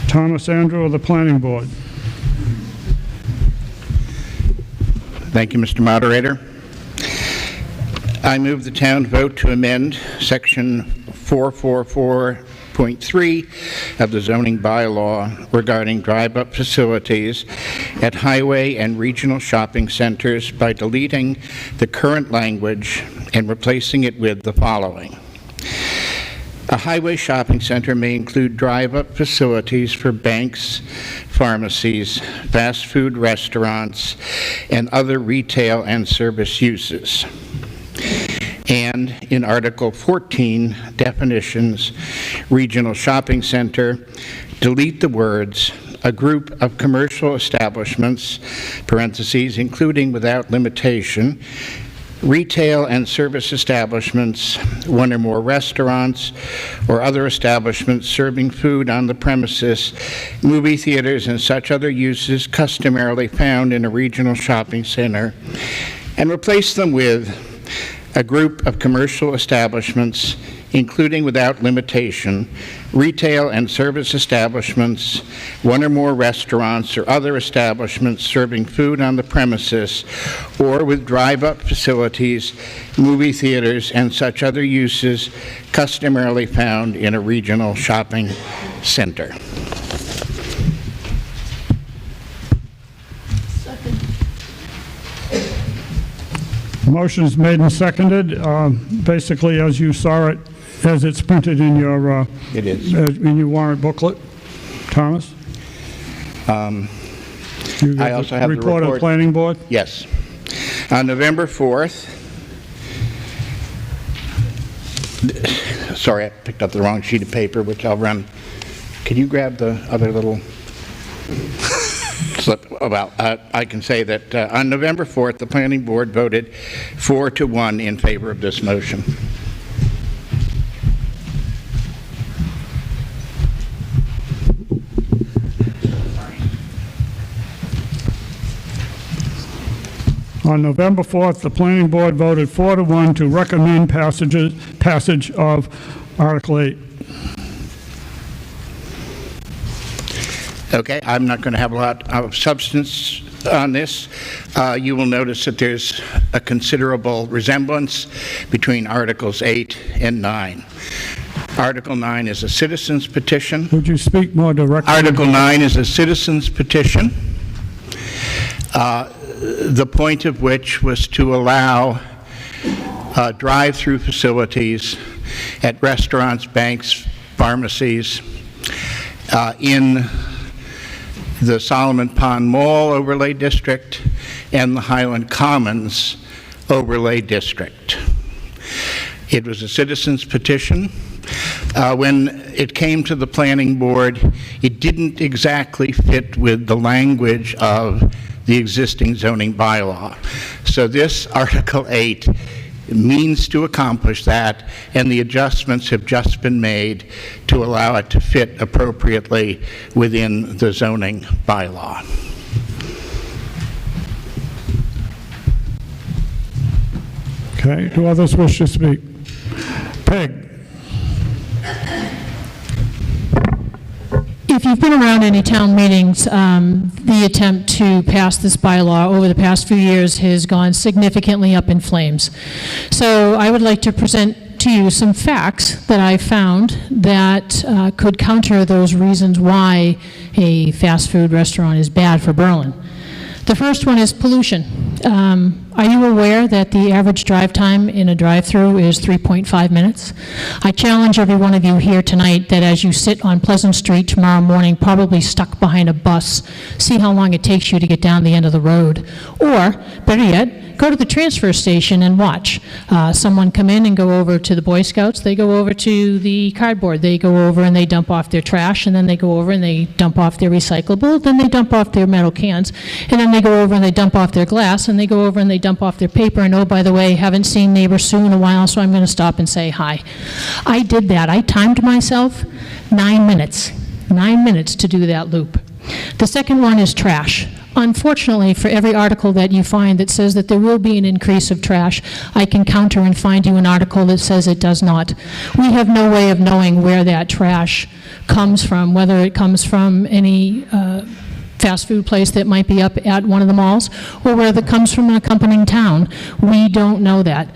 Thomas Andrew of the Planning Board. Thank you, Mr. Moderator. I move the town vote to amend Section 444.3 of the zoning bylaw regarding drive-up facilities at highway and regional shopping centers by deleting the current language and replacing it with the following. A highway shopping center may include drive-up facilities for banks, pharmacies, fast food restaurants, and other retail and service uses. And in Article 14, definitions, regional shopping center, delete the words, a group of commercial establishments, parentheses, including without limitation, retail and service establishments, one or more restaurants, or other establishments serving food on the premises, movie theaters, and such other uses customarily found in a regional shopping center, and replace them with a group of commercial establishments, including without limitation, retail and service establishments, one or more restaurants or other establishments serving food on the premises, or with drive-up facilities, movie theaters, and such other uses customarily found in a regional shopping center. Motion is made and seconded, basically as you saw it, as it's printed in your it is in your warrant booklet. Thomas? I also have the report of the Planning Board? Yes. On November 4th, sorry, I picked up the wrong sheet of paper, which I'll run. Can you grab the other little slip? Well, I can say that on November 4th, the Planning Board voted 4-1 in favor of this motion. On November 4th, the Planning Board voted 4-1 to recommend passage of Article 8. Okay, I'm not going to have a lot of substance on this. You will notice that there's a considerable resemblance between Articles 8 and 9. Article 9 is a citizen's petition. Would you speak more directly? Article 9 is a citizen's petition, the point of which was to allow drive-through facilities at restaurants, banks, pharmacies in the Solomon Pond Mall Overlay District, and the Highland Commons Overlay District. It was a citizen's petition. When it came to the planning board, it didn't exactly fit with the language of the existing zoning bylaw. So this Article 8 means to accomplish that, and the adjustments have just been made to allow it to fit appropriately within the zoning bylaw. Okay, do others wish to speak? Peg. If you've been around any town meetings, the attempt to pass this bylaw over the past few years has gone significantly up in flames. So I would like to present to you some facts that I found that could counter those reasons why a fast food restaurant is bad for Berlin. The first one is pollution. Are you aware that the average drive time in a drive-through is 3.5 minutes? I challenge every one of you here tonight that as you sit on Pleasant Street tomorrow morning, probably stuck behind a bus, see how long it takes you to get down the end of the road. Or, better yet, go to the transfer station and watch. Someone come in and go over to the Boy Scouts, they go over to the cardboard, they go over and they dump off their trash, and then they go over and they dump off their recyclable, then they dump off their metal cans, and then they go over and they dump off their glass, and they go over and they dump off their paper, and oh, by the way, haven't seen neighbor Sue in a while, so I'm going to stop and say hi. I did that. I timed myself 9 minutes. 9 minutes to do that loop. The second one is trash. Unfortunately, for every article that you find that says that there will be an increase of trash, I can counter and find you an article that says it does not. We have no way of knowing where that trash comes from, whether it comes from any fast food place that might be up at one of the malls, or whether it comes from an accompanying town. We don't know that.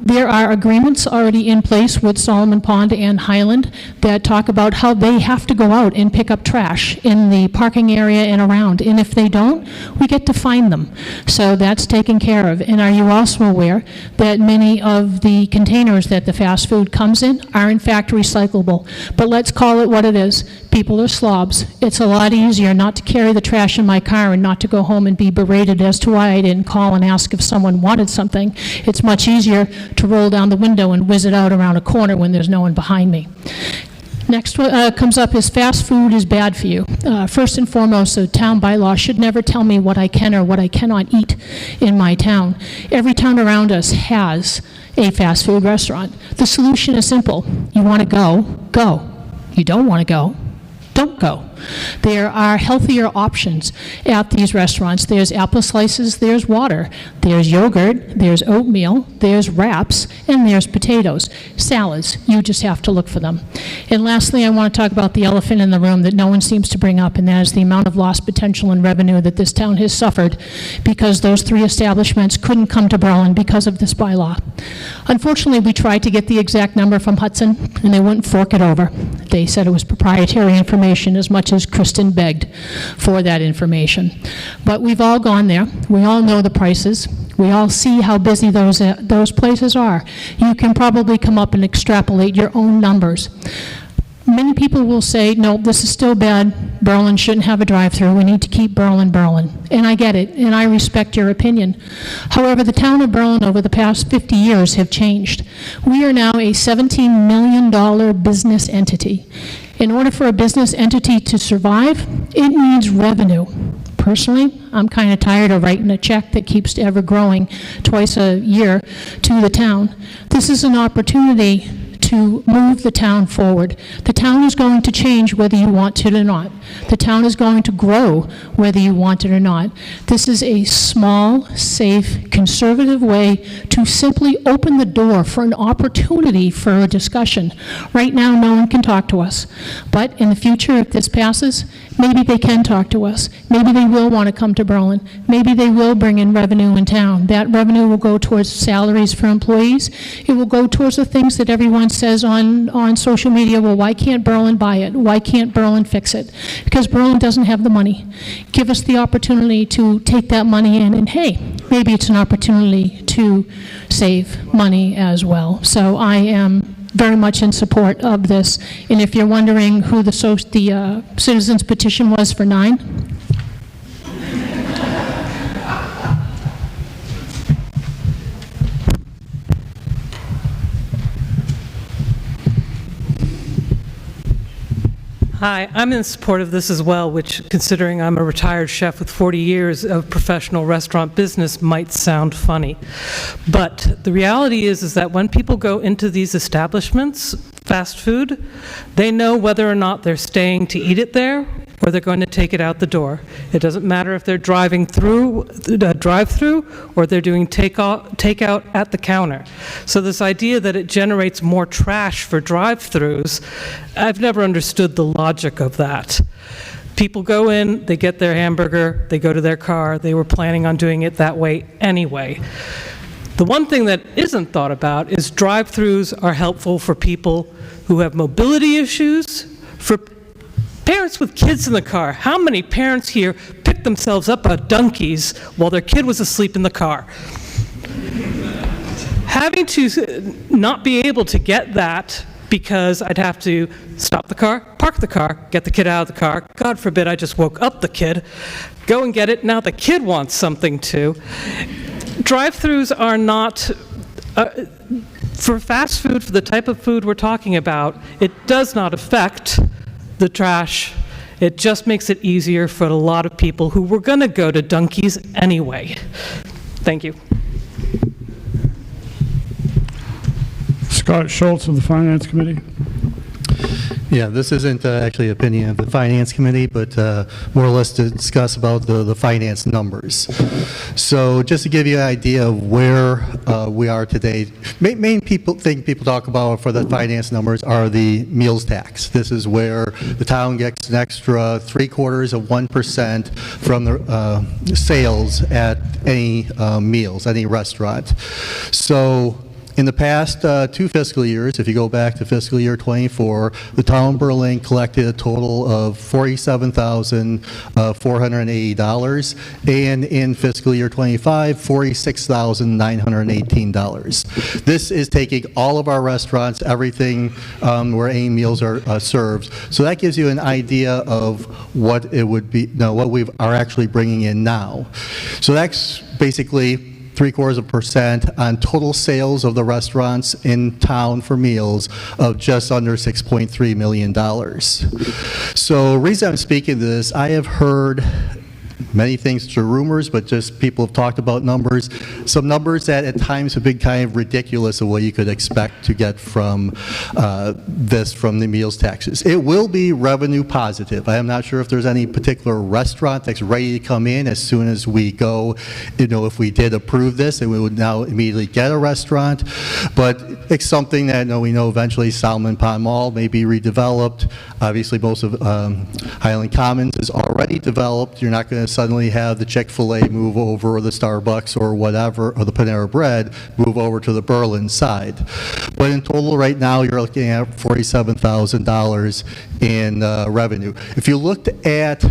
There are agreements already in place with Solomon Pond and Highland that talk about how they have to go out and pick up trash in the parking area and around, and if they don't, we get to fine them. So that's taken care of. And are you also aware that many of the containers that the fast food comes in are in fact recyclable? But let's call it what it is. People are slobs. It's a lot easier not to carry the trash in my car and not to go home and be berated as to why I didn't call and ask if someone wanted something. It's much easier to roll down the window and whiz it out around a corner when there's no one behind me. Next comes up is fast food is bad for you. First and foremost, the town bylaw should never tell me what I can or what I cannot eat in my town. Every town around us has a fast food restaurant. The solution is simple. You want to go, go. You don't want to go, don't go. There are healthier options at these restaurants. There's apple slices, there's water, there's yogurt, there's oatmeal, there's wraps, and there's potatoes. Salads, you just have to look for them. And lastly, I want to talk about the elephant in the room that no one seems to bring up, and that is the amount of lost potential and revenue that this town has suffered because those 3 establishments couldn't come to Berlin because of this bylaw. Unfortunately, we tried to get the exact number from Hudson, and they wouldn't fork it over. They said it was proprietary information as much as Kristen begged for that information. But we've all gone there. We all know the prices. We all see how busy those places are. You can probably come up and extrapolate your own numbers. Many people will say, no, this is still bad. Berlin shouldn't have a drive-through. We need to keep Berlin, Berlin. And I get it, and I respect your opinion. However, the town of Berlin over the past 50 years have changed. We are now a $17 million business entity. In order for a business entity to survive, it needs revenue. Personally, I'm kind of tired of writing a check that keeps ever growing twice a year to the town. This is an opportunity to move the town forward. The town is going to change whether you want it or not. The town is going to grow whether you want it or not. This is a small, safe, conservative way to simply open the door for an opportunity for a discussion. Right now, no one can talk to us. But in the future, if this passes, maybe they can talk to us. Maybe they will want to come to Berlin. Maybe they will bring in revenue in town. That revenue will go towards salaries for employees. It will go towards the things that everyone says on social media, well, why can't Berlin buy it? Why can't Berlin fix it? Because Berlin doesn't have the money. Give us the opportunity to take that money in, and hey, maybe it's an opportunity to save money as well. So I am very much in support of this. And if you're wondering who the citizens petition was for 9, Hi, I'm in support of this as well, which, considering I'm a retired chef with 40 years of professional restaurant business, might sound funny. But the reality is that when people go into these establishments, fast food, they know whether or not they're staying to eat it there or they're going to take it out the door. It doesn't matter if they're driving through a drive-through or they're doing takeout at the counter. So this idea that it generates more trash for drive-throughs, I've never understood the logic of that. People go in, they get their hamburger, they go to their car, they were planning on doing it that way anyway. The one thing that isn't thought about is drive-throughs are helpful for people who have mobility issues, for parents with kids in the car. How many parents here picked themselves up at Dunkies while their kid was asleep in the car? Having to not be able to get that because I'd have to stop the car, park the car, get the kid out of the car. God forbid I just woke up the kid. Go and get it. Now the kid wants something too. Drive-throughs are not, for fast food, for the type of food we're talking about, it does not affect the trash. It just makes it easier for a lot of people who were going to go to Dunkies anyway. Thank you. Scott Schultz of the Finance Committee. Yeah, this isn't actually an opinion of the Finance Committee, but more or less to discuss about the finance numbers. So just to give you an idea of where we are today, main thing people talk about for the finance numbers are the meals tax. This is where the town gets an extra 3/4% from the sales at any meals, any restaurant. So in the past 2 fiscal years, if you go back to fiscal year 24, the town of Berlin collected a total of $47,480, and in fiscal year 25, $46,918. This is taking all of our restaurants, everything where any meals are served. So that gives you an idea of what it would be, what we are actually bringing in now. So that's basically 0.75% on total sales of the restaurants in town for meals of just under $6.3 million. So the reason I'm speaking to this, I have heard many things through rumors, but just people have talked about numbers. Some numbers that at times have been kind of ridiculous of what you could expect to get from from the meals taxes. It will be revenue positive. I am not sure if there's any particular restaurant that's ready to come in as soon as we go, if we did approve this, and we would now immediately get a restaurant. But it's something that we know eventually Solomon Pond Mall may be redeveloped. Obviously, most of Highland Commons is already developed. You're not going to suddenly have the Chick-fil-A move over, or the Starbucks or whatever, or the Panera Bread move over to the Berlin side. But in total right now, you're looking at $47,000 in revenue. If you looked at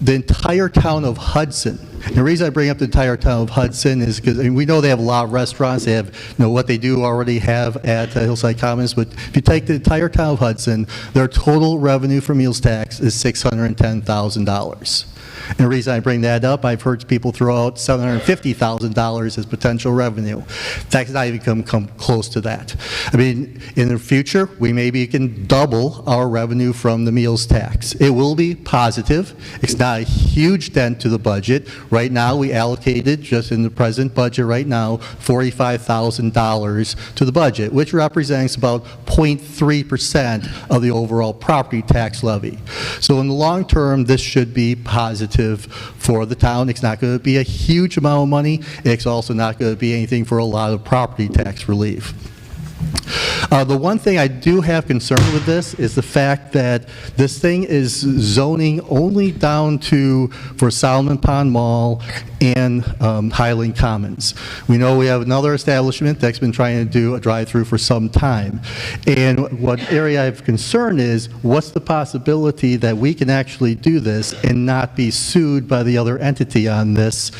the entire town of Hudson, and the reason I bring up the entire town of Hudson is because we know they have a lot of restaurants. They have, what they do already have at Hillside Commons. But if you take the entire town of Hudson, their total revenue for meals tax is $610,000. And the reason I bring that up, I've heard people throw out $750,000 as potential revenue. That's not even come close to that. I mean, in the future, we maybe can double our revenue from the meals tax. It will be positive. It's not a huge dent to the budget. Right now, we allocated, just in the present budget right now, $45,000 to the budget, which represents about 0.3% of the overall property tax levy. So in the long term, this should be positive for the town. It's not going to be a huge amount of money. It's also not going to be anything for a lot of property tax relief. The one thing I do have concern with this is the fact that this thing is zoning only down to for Solomon Pond Mall and Highland Commons. We know we have another establishment that's been trying to do a drive-through for some time. And what area I have concern is, what's the possibility that we can actually do this and not be sued by the other entity on this?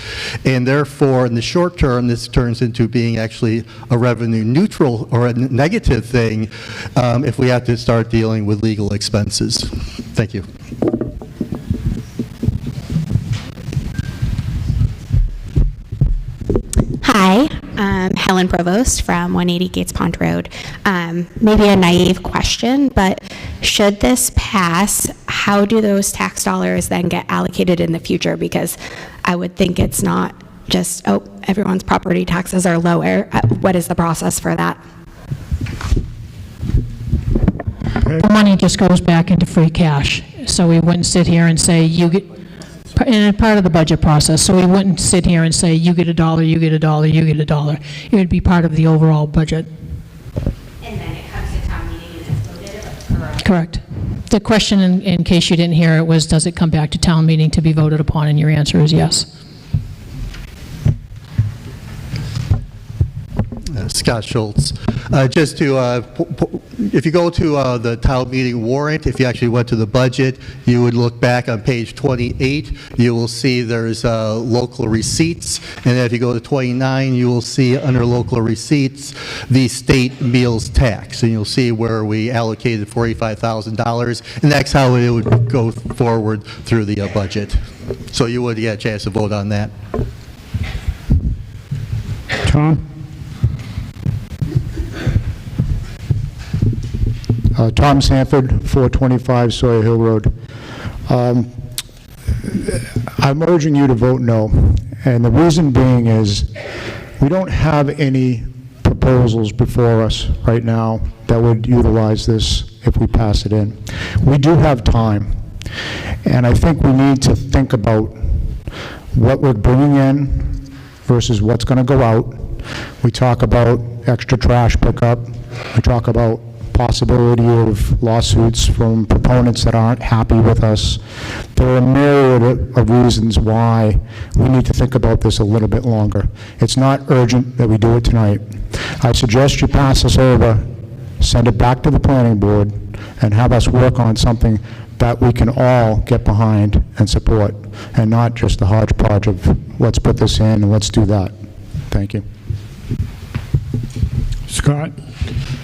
And therefore, in the short term, this turns into being actually a revenue neutral or a negative negative thing if we have to start dealing with legal expenses. Thank you. Hi, Helen Provost from 180 Gates Pond Road. Maybe a naive question, but should this pass, how do those tax dollars then get allocated in the future? Because I would think it's not just, oh, everyone's property taxes are lower. What is the process for that? The money just goes back into free cash. So we wouldn't sit here and say, you get, and part of the budget process, so we wouldn't sit here and say, you get $1, you get $1, you get $1. It would be part of the overall budget. And then it comes to town meeting and it's voted? Correct. The question, in case you didn't hear it, was, does it come back to town meeting to be voted upon? And your answer is yes. Scott Schultz. Just to, if you go to the town meeting warrant, if you actually went to the budget, you would look back on page 28. You will see there's local receipts. And if you go to 29, you will see under local receipts the state meals tax. And you'll see where we allocated $45,000. And that's how it would go forward through the budget. So you would get a chance to vote on that. Tom? Tom Sanford, 425 Sawyer Hill Road. I'm urging you to vote no, and the reason being is we don't have any proposals before us right now that would utilize this if we pass it in. We do have time, and I think we need to think about what we're bringing in versus what's going to go out. We talk about extra trash pickup. We talk about possibility of lawsuits from proponents that aren't happy with us. There are a myriad of reasons why we need to think about this a little bit longer. It's not urgent that we do it tonight. I suggest you pass this over, send it back to the planning board, and have us work on something that we can all get behind and support, and not just the hodgepodge of let's put this in and let's do that. Thank you. Scott?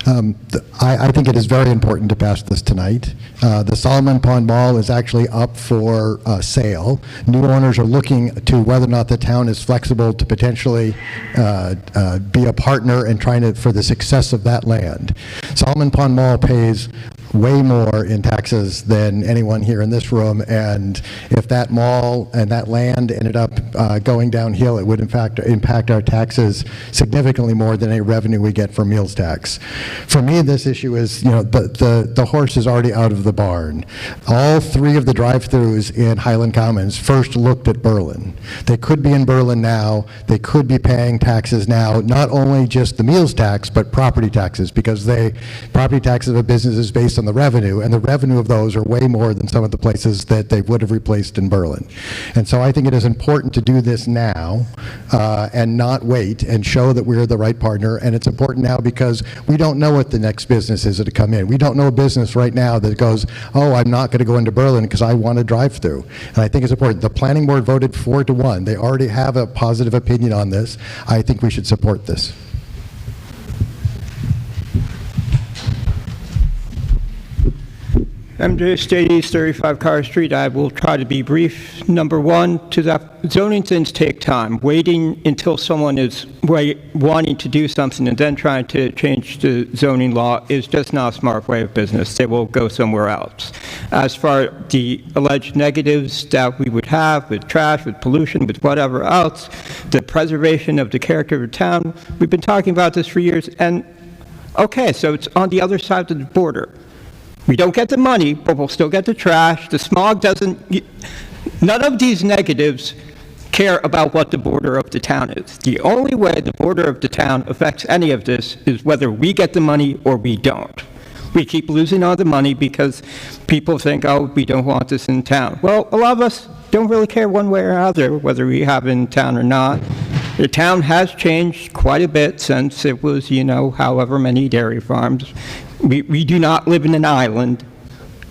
I think it is very important to pass this tonight. The Solomon Pond Mall is actually up for sale. New owners are looking to whether or not the town is flexible to potentially be a partner in trying to, for the success of that land. Solomon Pond Mall pays way more in taxes than anyone here in this room, and if that mall and that land ended up going downhill, it would in fact impact our taxes significantly more than any revenue we get from meals tax. For me, this issue is, you know, the horse is already out of the barn. All three of the drive-thrus in Highland Commons first looked at Berlin. They could be in Berlin now. They could be paying taxes now, not only just the meals tax, but property taxes, because property taxes of a business is based on the revenue, and the revenue of those are way more than some of the places that they would have replaced in Berlin. And so I think it is important to do this now and not wait, and show that we're the right partner. And it's important now because we don't know what the next business is to come in. We don't know a business right now that goes, oh, I'm not going to go into Berlin because I want to drive through. And I think it's important. The planning board voted 4-1. They already have a positive opinion on this. I think we should support this. MJ State East 35 Carter Street. I will try to be brief. Number one, zoning things take time. Waiting until someone is wanting to do something and then trying to change the zoning law is just not a smart way of business. They will go somewhere else. As far as the alleged negatives that we would have with trash, with pollution, with whatever else, the preservation of the character of the town, we've been talking about this for years. And okay, so it's on the other side of the border. We don't get the money, but we'll still get the trash. The smog doesn't, none of these negatives care about what the border of the town is. The only way the border of the town affects any of this is whether we get the money or we don't. We keep losing all the money because people think, oh, we don't want this in town. Well, a lot of us don't really care one way or another whether we have it in town or not. The town has changed quite a bit since it was, you know, however many dairy farms. We do not live in an island.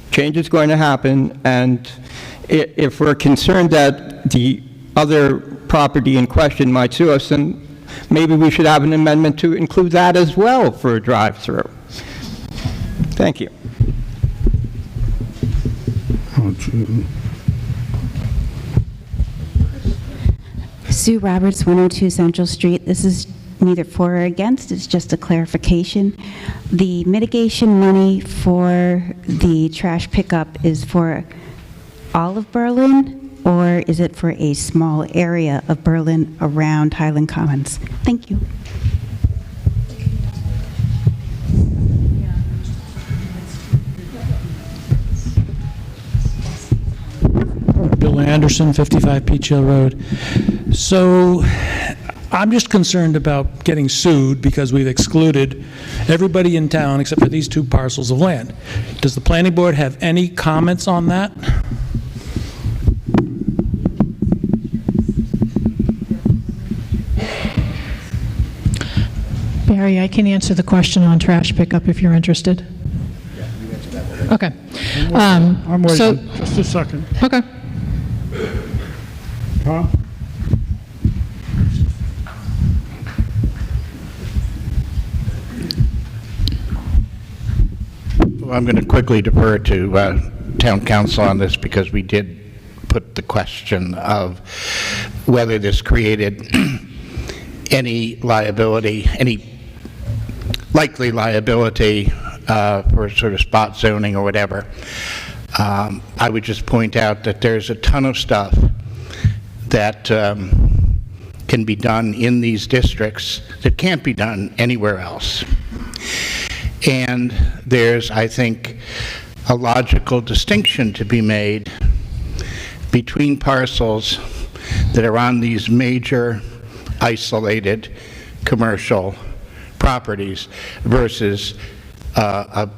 Change is going to happen, and if we're concerned that the other property in question might sue us, then maybe we should have an amendment to include that as well for a drive-through. Thank you. Sue Roberts, 102 Central Street. This is neither for or against, it's just a clarification. The mitigation money for the trash pickup is for all of Berlin, or is it for a small area of Berlin around Highland Commons? Thank you. Bill Anderson, 55 Peach Hill Road. So I'm just concerned about getting sued because we've excluded everybody in town except for these 2 parcels of land. Does the planning board have any comments on that? Barry, I can answer the question on trash pickup if you're interested. Okay. I'm waiting, So, just a second. okay. Tom? Well, I'm going to quickly defer to town council on this because we did put the question of whether this created any liability, any likely liability for sort of spot zoning or whatever. I would just point out that there's a ton of stuff that can be done in these districts that can't be done anywhere else. And there's, I think, a logical distinction to be made between parcels that are on these major isolated commercial properties versus a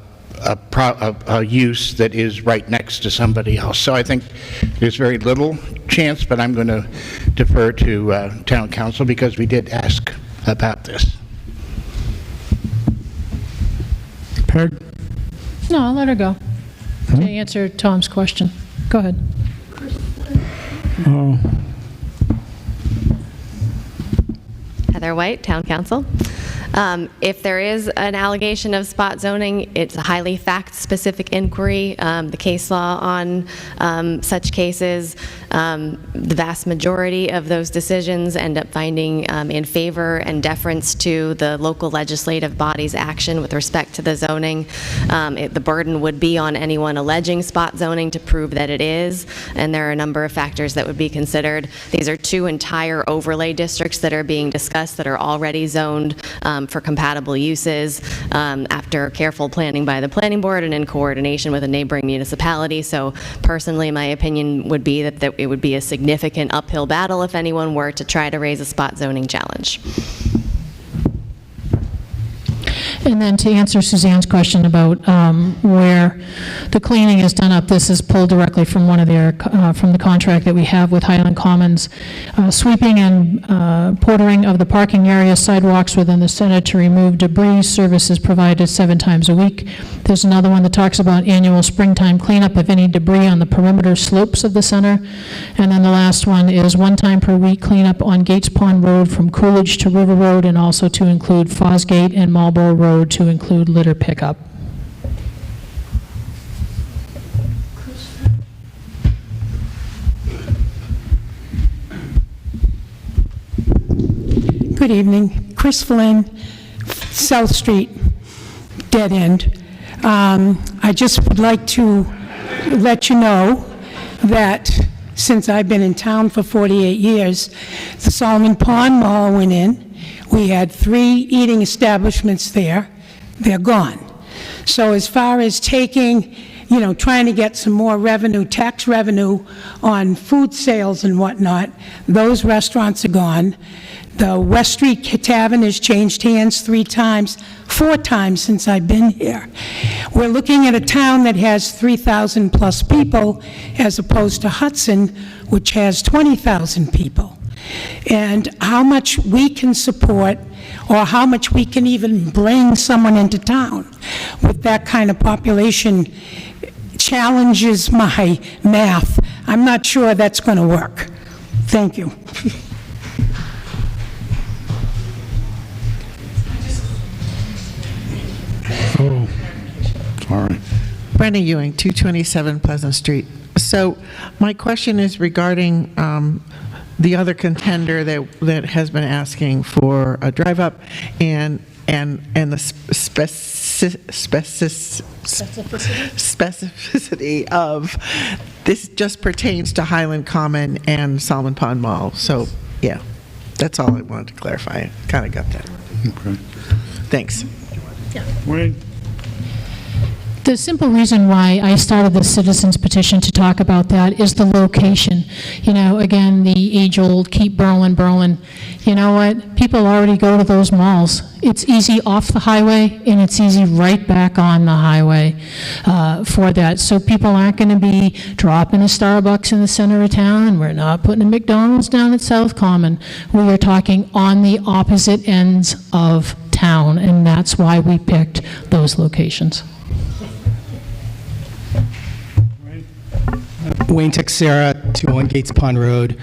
use that is right next to somebody else. So I think there's very little chance, but I'm going to defer to town council because we did ask about this. Peg? No, I'll let her go to answer Tom's question. Go ahead. Heather White, Town Council. If there is an allegation of spot zoning, it's a highly fact-specific inquiry. The case law on such cases, the vast majority of those decisions end up finding in favor and deference to the local legislative body's action with respect to the zoning. The burden would be on anyone alleging spot zoning to prove that it is, and there are a number of factors that would be considered. These are 2 entire overlay districts that are being discussed that are already zoned for compatible uses after careful planning by the planning board and in coordination with a neighboring municipality. So personally, my opinion would be that it would be a significant uphill battle if anyone were to try to raise a spot zoning challenge. And then to answer Suzanne's question about where the cleaning is done up, this is pulled directly from one of their, from the contract that we have with Highland Commons. Sweeping and portering of the parking area, sidewalks within the center to remove debris, services provided 7 times a week. There's another one that talks about annual springtime cleanup of any debris on the perimeter slopes of the center. And then the last one is 1 time per week cleanup on Gates Pond Road from Coolidge to River Road, and also to include Fosgate and Marlborough Road to include litter pickup. Good evening. Chris Flynn, South Street, dead end. I just would like to let you know that since I've been in town for 48 years, the Solomon Pond Mall went in. We had 3 eating establishments there. They're gone. So as far as taking, trying to get some more revenue, tax revenue on food sales and whatnot, those restaurants are gone. The West Street Tavern has changed hands 4 times since I've been here. We're looking at a town that has 3,000 plus people as opposed to Hudson, which has 20,000 people. And how much we can support or how much we can even bring someone into town with that kind of population challenges my math. I'm not sure that's going to work. Thank you. All right. Brenda Ewing, 227 Pleasant Street. So my question is regarding the other contender that has been asking for a drive-up and the specificity of this just pertains to Highland Common and Solomon Pond Mall. So, yeah, that's all I wanted to clarify. Kind of got that. Okay. Thanks. Wayne? The simple reason why I started the citizens petition to talk about that is the location. You know, again, the age-old keep Berlin, Berlin. You know what? People already go to those malls. It's easy off the highway, and it's easy right back on the highway for that. So people aren't going to be dropping a Starbucks in the center of town. We're not putting a McDonald's down at South Common. We are talking on the opposite ends of town, and that's why we picked those locations. Wayne Texera, 201 Gates Pond Road.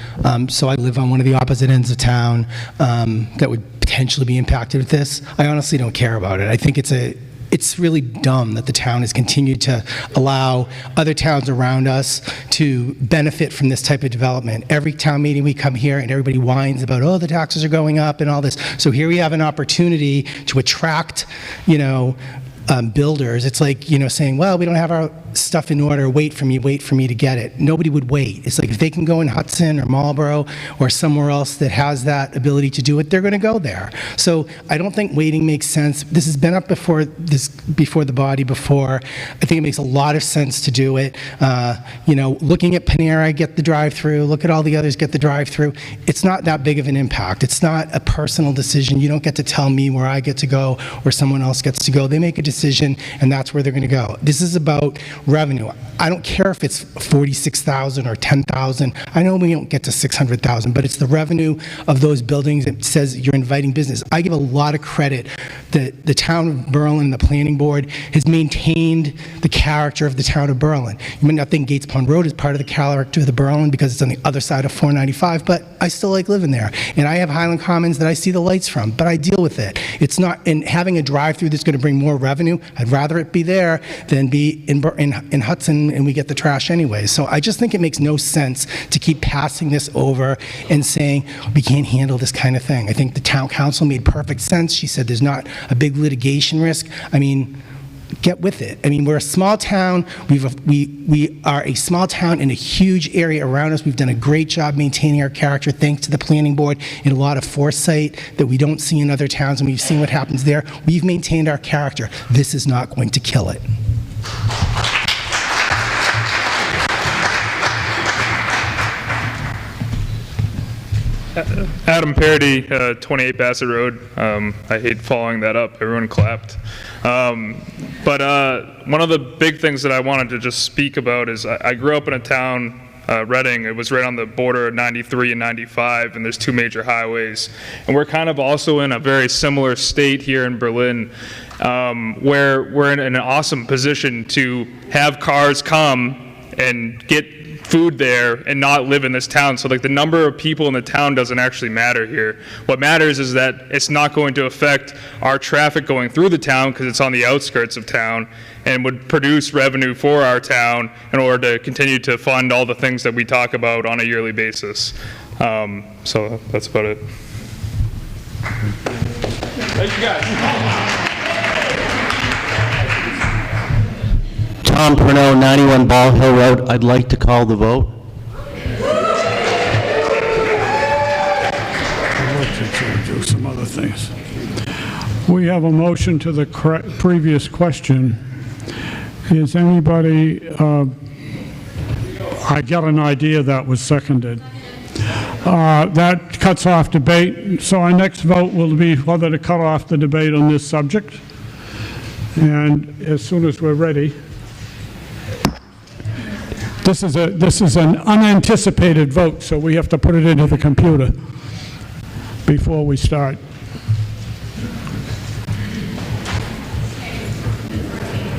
So I live on one of the opposite ends of town that would potentially be impacted with this. I honestly don't care about it. I think it's really dumb that the town has continued to allow other towns around us to benefit from this type of development. Every town meeting we come here and everybody whines about, oh, the taxes are going up and all this. So here we have an opportunity to attract, builders. It's like, saying, well, we don't have our stuff in order, wait for me to get it. Nobody would wait. It's like if they can go in Hudson or Marlboro or somewhere else that has that ability to do it, they're going to go there. So I don't think waiting makes sense. This has been up before the body before. I think it makes a lot of sense to do it. Looking at Panera, get the drive-through, look at all the others, get the drive-through. It's not that big of an impact. It's not a personal decision. You don't get to tell me where I get to go or someone else gets to go. They make a decision, and that's where they're going to go. This is about revenue. I don't care if it's 46,000 or 10,000. I know we don't get to 600,000, but it's the revenue of those buildings that says you're inviting business. I give a lot of credit that the town of Berlin, the planning board, has maintained the character of the town of Berlin. You might not think Gates Pond Road is part of the character of the Berlin because it's on the other side of 495, but I still like living there. And I have Highland Commons that I see the lights from, but I deal with it. It's not, and having a drive-through that's going to bring more revenue, I'd rather it be there than be in Hudson and we get the trash anyway. So I just think it makes no sense to keep passing this over and saying we can't handle this kind of thing. I think the town council made perfect sense. She said there's not a big litigation risk. I mean, get with it. I mean, we're a small town. We are a small town in a huge area around us. We've done a great job maintaining our character thanks to the planning board and a lot of foresight that we don't see in other towns, and we've seen what happens there. We've maintained our character. This is not going to kill it. Adam Parody, 28 Bassett Road. I hate following that up. Everyone clapped. But one of the big things that I wanted to just speak about is I grew up in a town, Reading. It was right on the border of 93 and 95, and there's two major highways. And we're kind of also in a very similar state here in Berlin, where we're in an awesome position to have cars come and get food there and not live in this town. So like the number of people in the town doesn't actually matter here. What matters is that it's not going to affect our traffic going through the town because it's on the outskirts of town and would produce revenue for our town in order to continue to fund all the things that we talk about on a yearly basis. So that's about it. Thank you guys. Tom Pernod, 91 Ball Hill Road. I'd like to call the vote. Do some other things. We have a motion to the previous question. Is anybody, I got an idea that was seconded. That cuts off debate. So our next vote will be whether to cut off the debate on this subject. And as soon as we're ready. This is an unanticipated vote, so we have to put it into the computer before we start.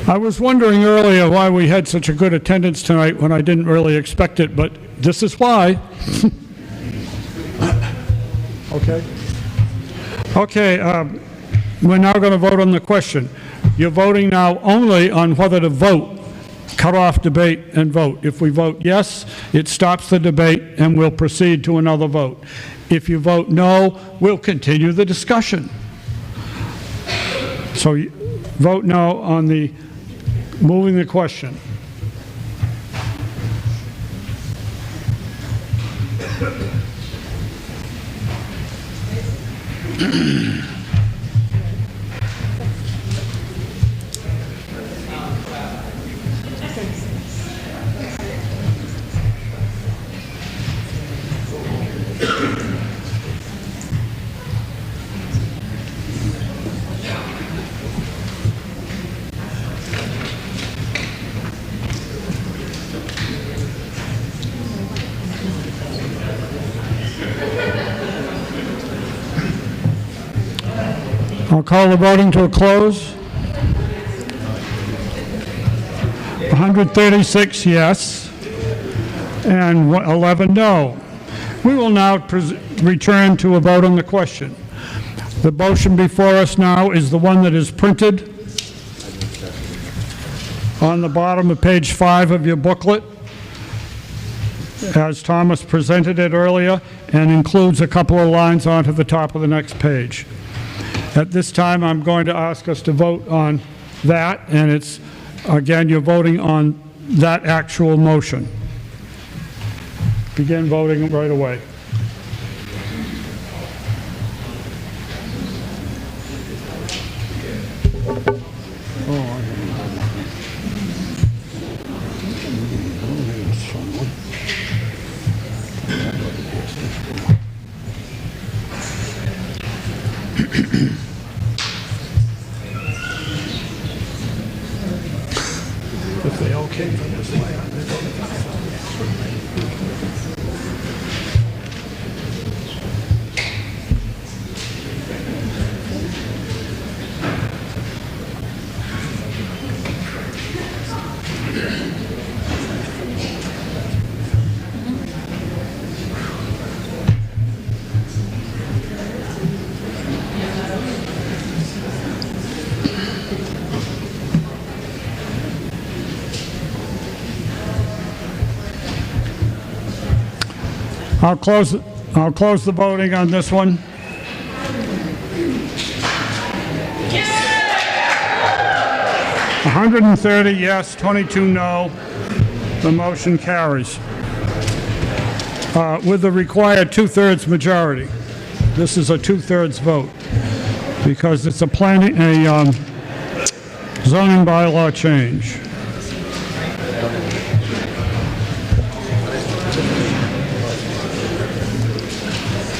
I was wondering earlier why we had such a good attendance tonight when I didn't really expect it, but this is why. Okay. Okay, we're now going to vote on the question. You're voting now only on whether to vote, cut off debate and vote. If we vote yes, it stops the debate and we'll proceed to another vote. If you vote no, we'll continue the discussion. So vote no on the moving the question. I'll call the voting to a close. 136 yes, and 11 no. We will now return to a vote on the question. The motion before us now is the one that is printed on the bottom of page 5 of your booklet, as Thomas presented it earlier, and includes a couple of lines onto the top of the next page. At this time, I'm going to ask us to vote on that, and it's, again, you're voting on that actual motion. Begin voting right away. If they all came from this land, they're going to I'll close the voting on this one. Yeah! 130 yes, 22 no. The motion carries. With the required 2/3 majority. This is a 2/3 vote because it's a zoning bylaw change.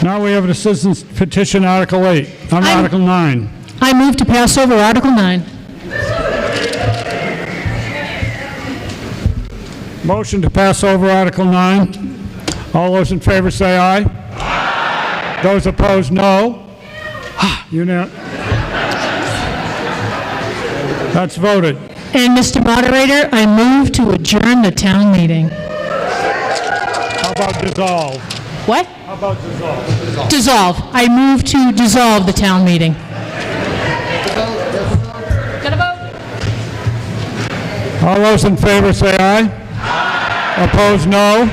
Now we have a citizens petition, Article 8. Article 9. I move to pass over Article 9. Motion to pass over Article 9. All those in favor say aye. Aye. Those opposed, no. That's voted. And Mr. Moderator, I move to adjourn the town meeting. How about dissolve? What? How about dissolve? Dissolve. I move to dissolve the town meeting. Gonna vote. All those in favor say aye. Aye. Opposed, no.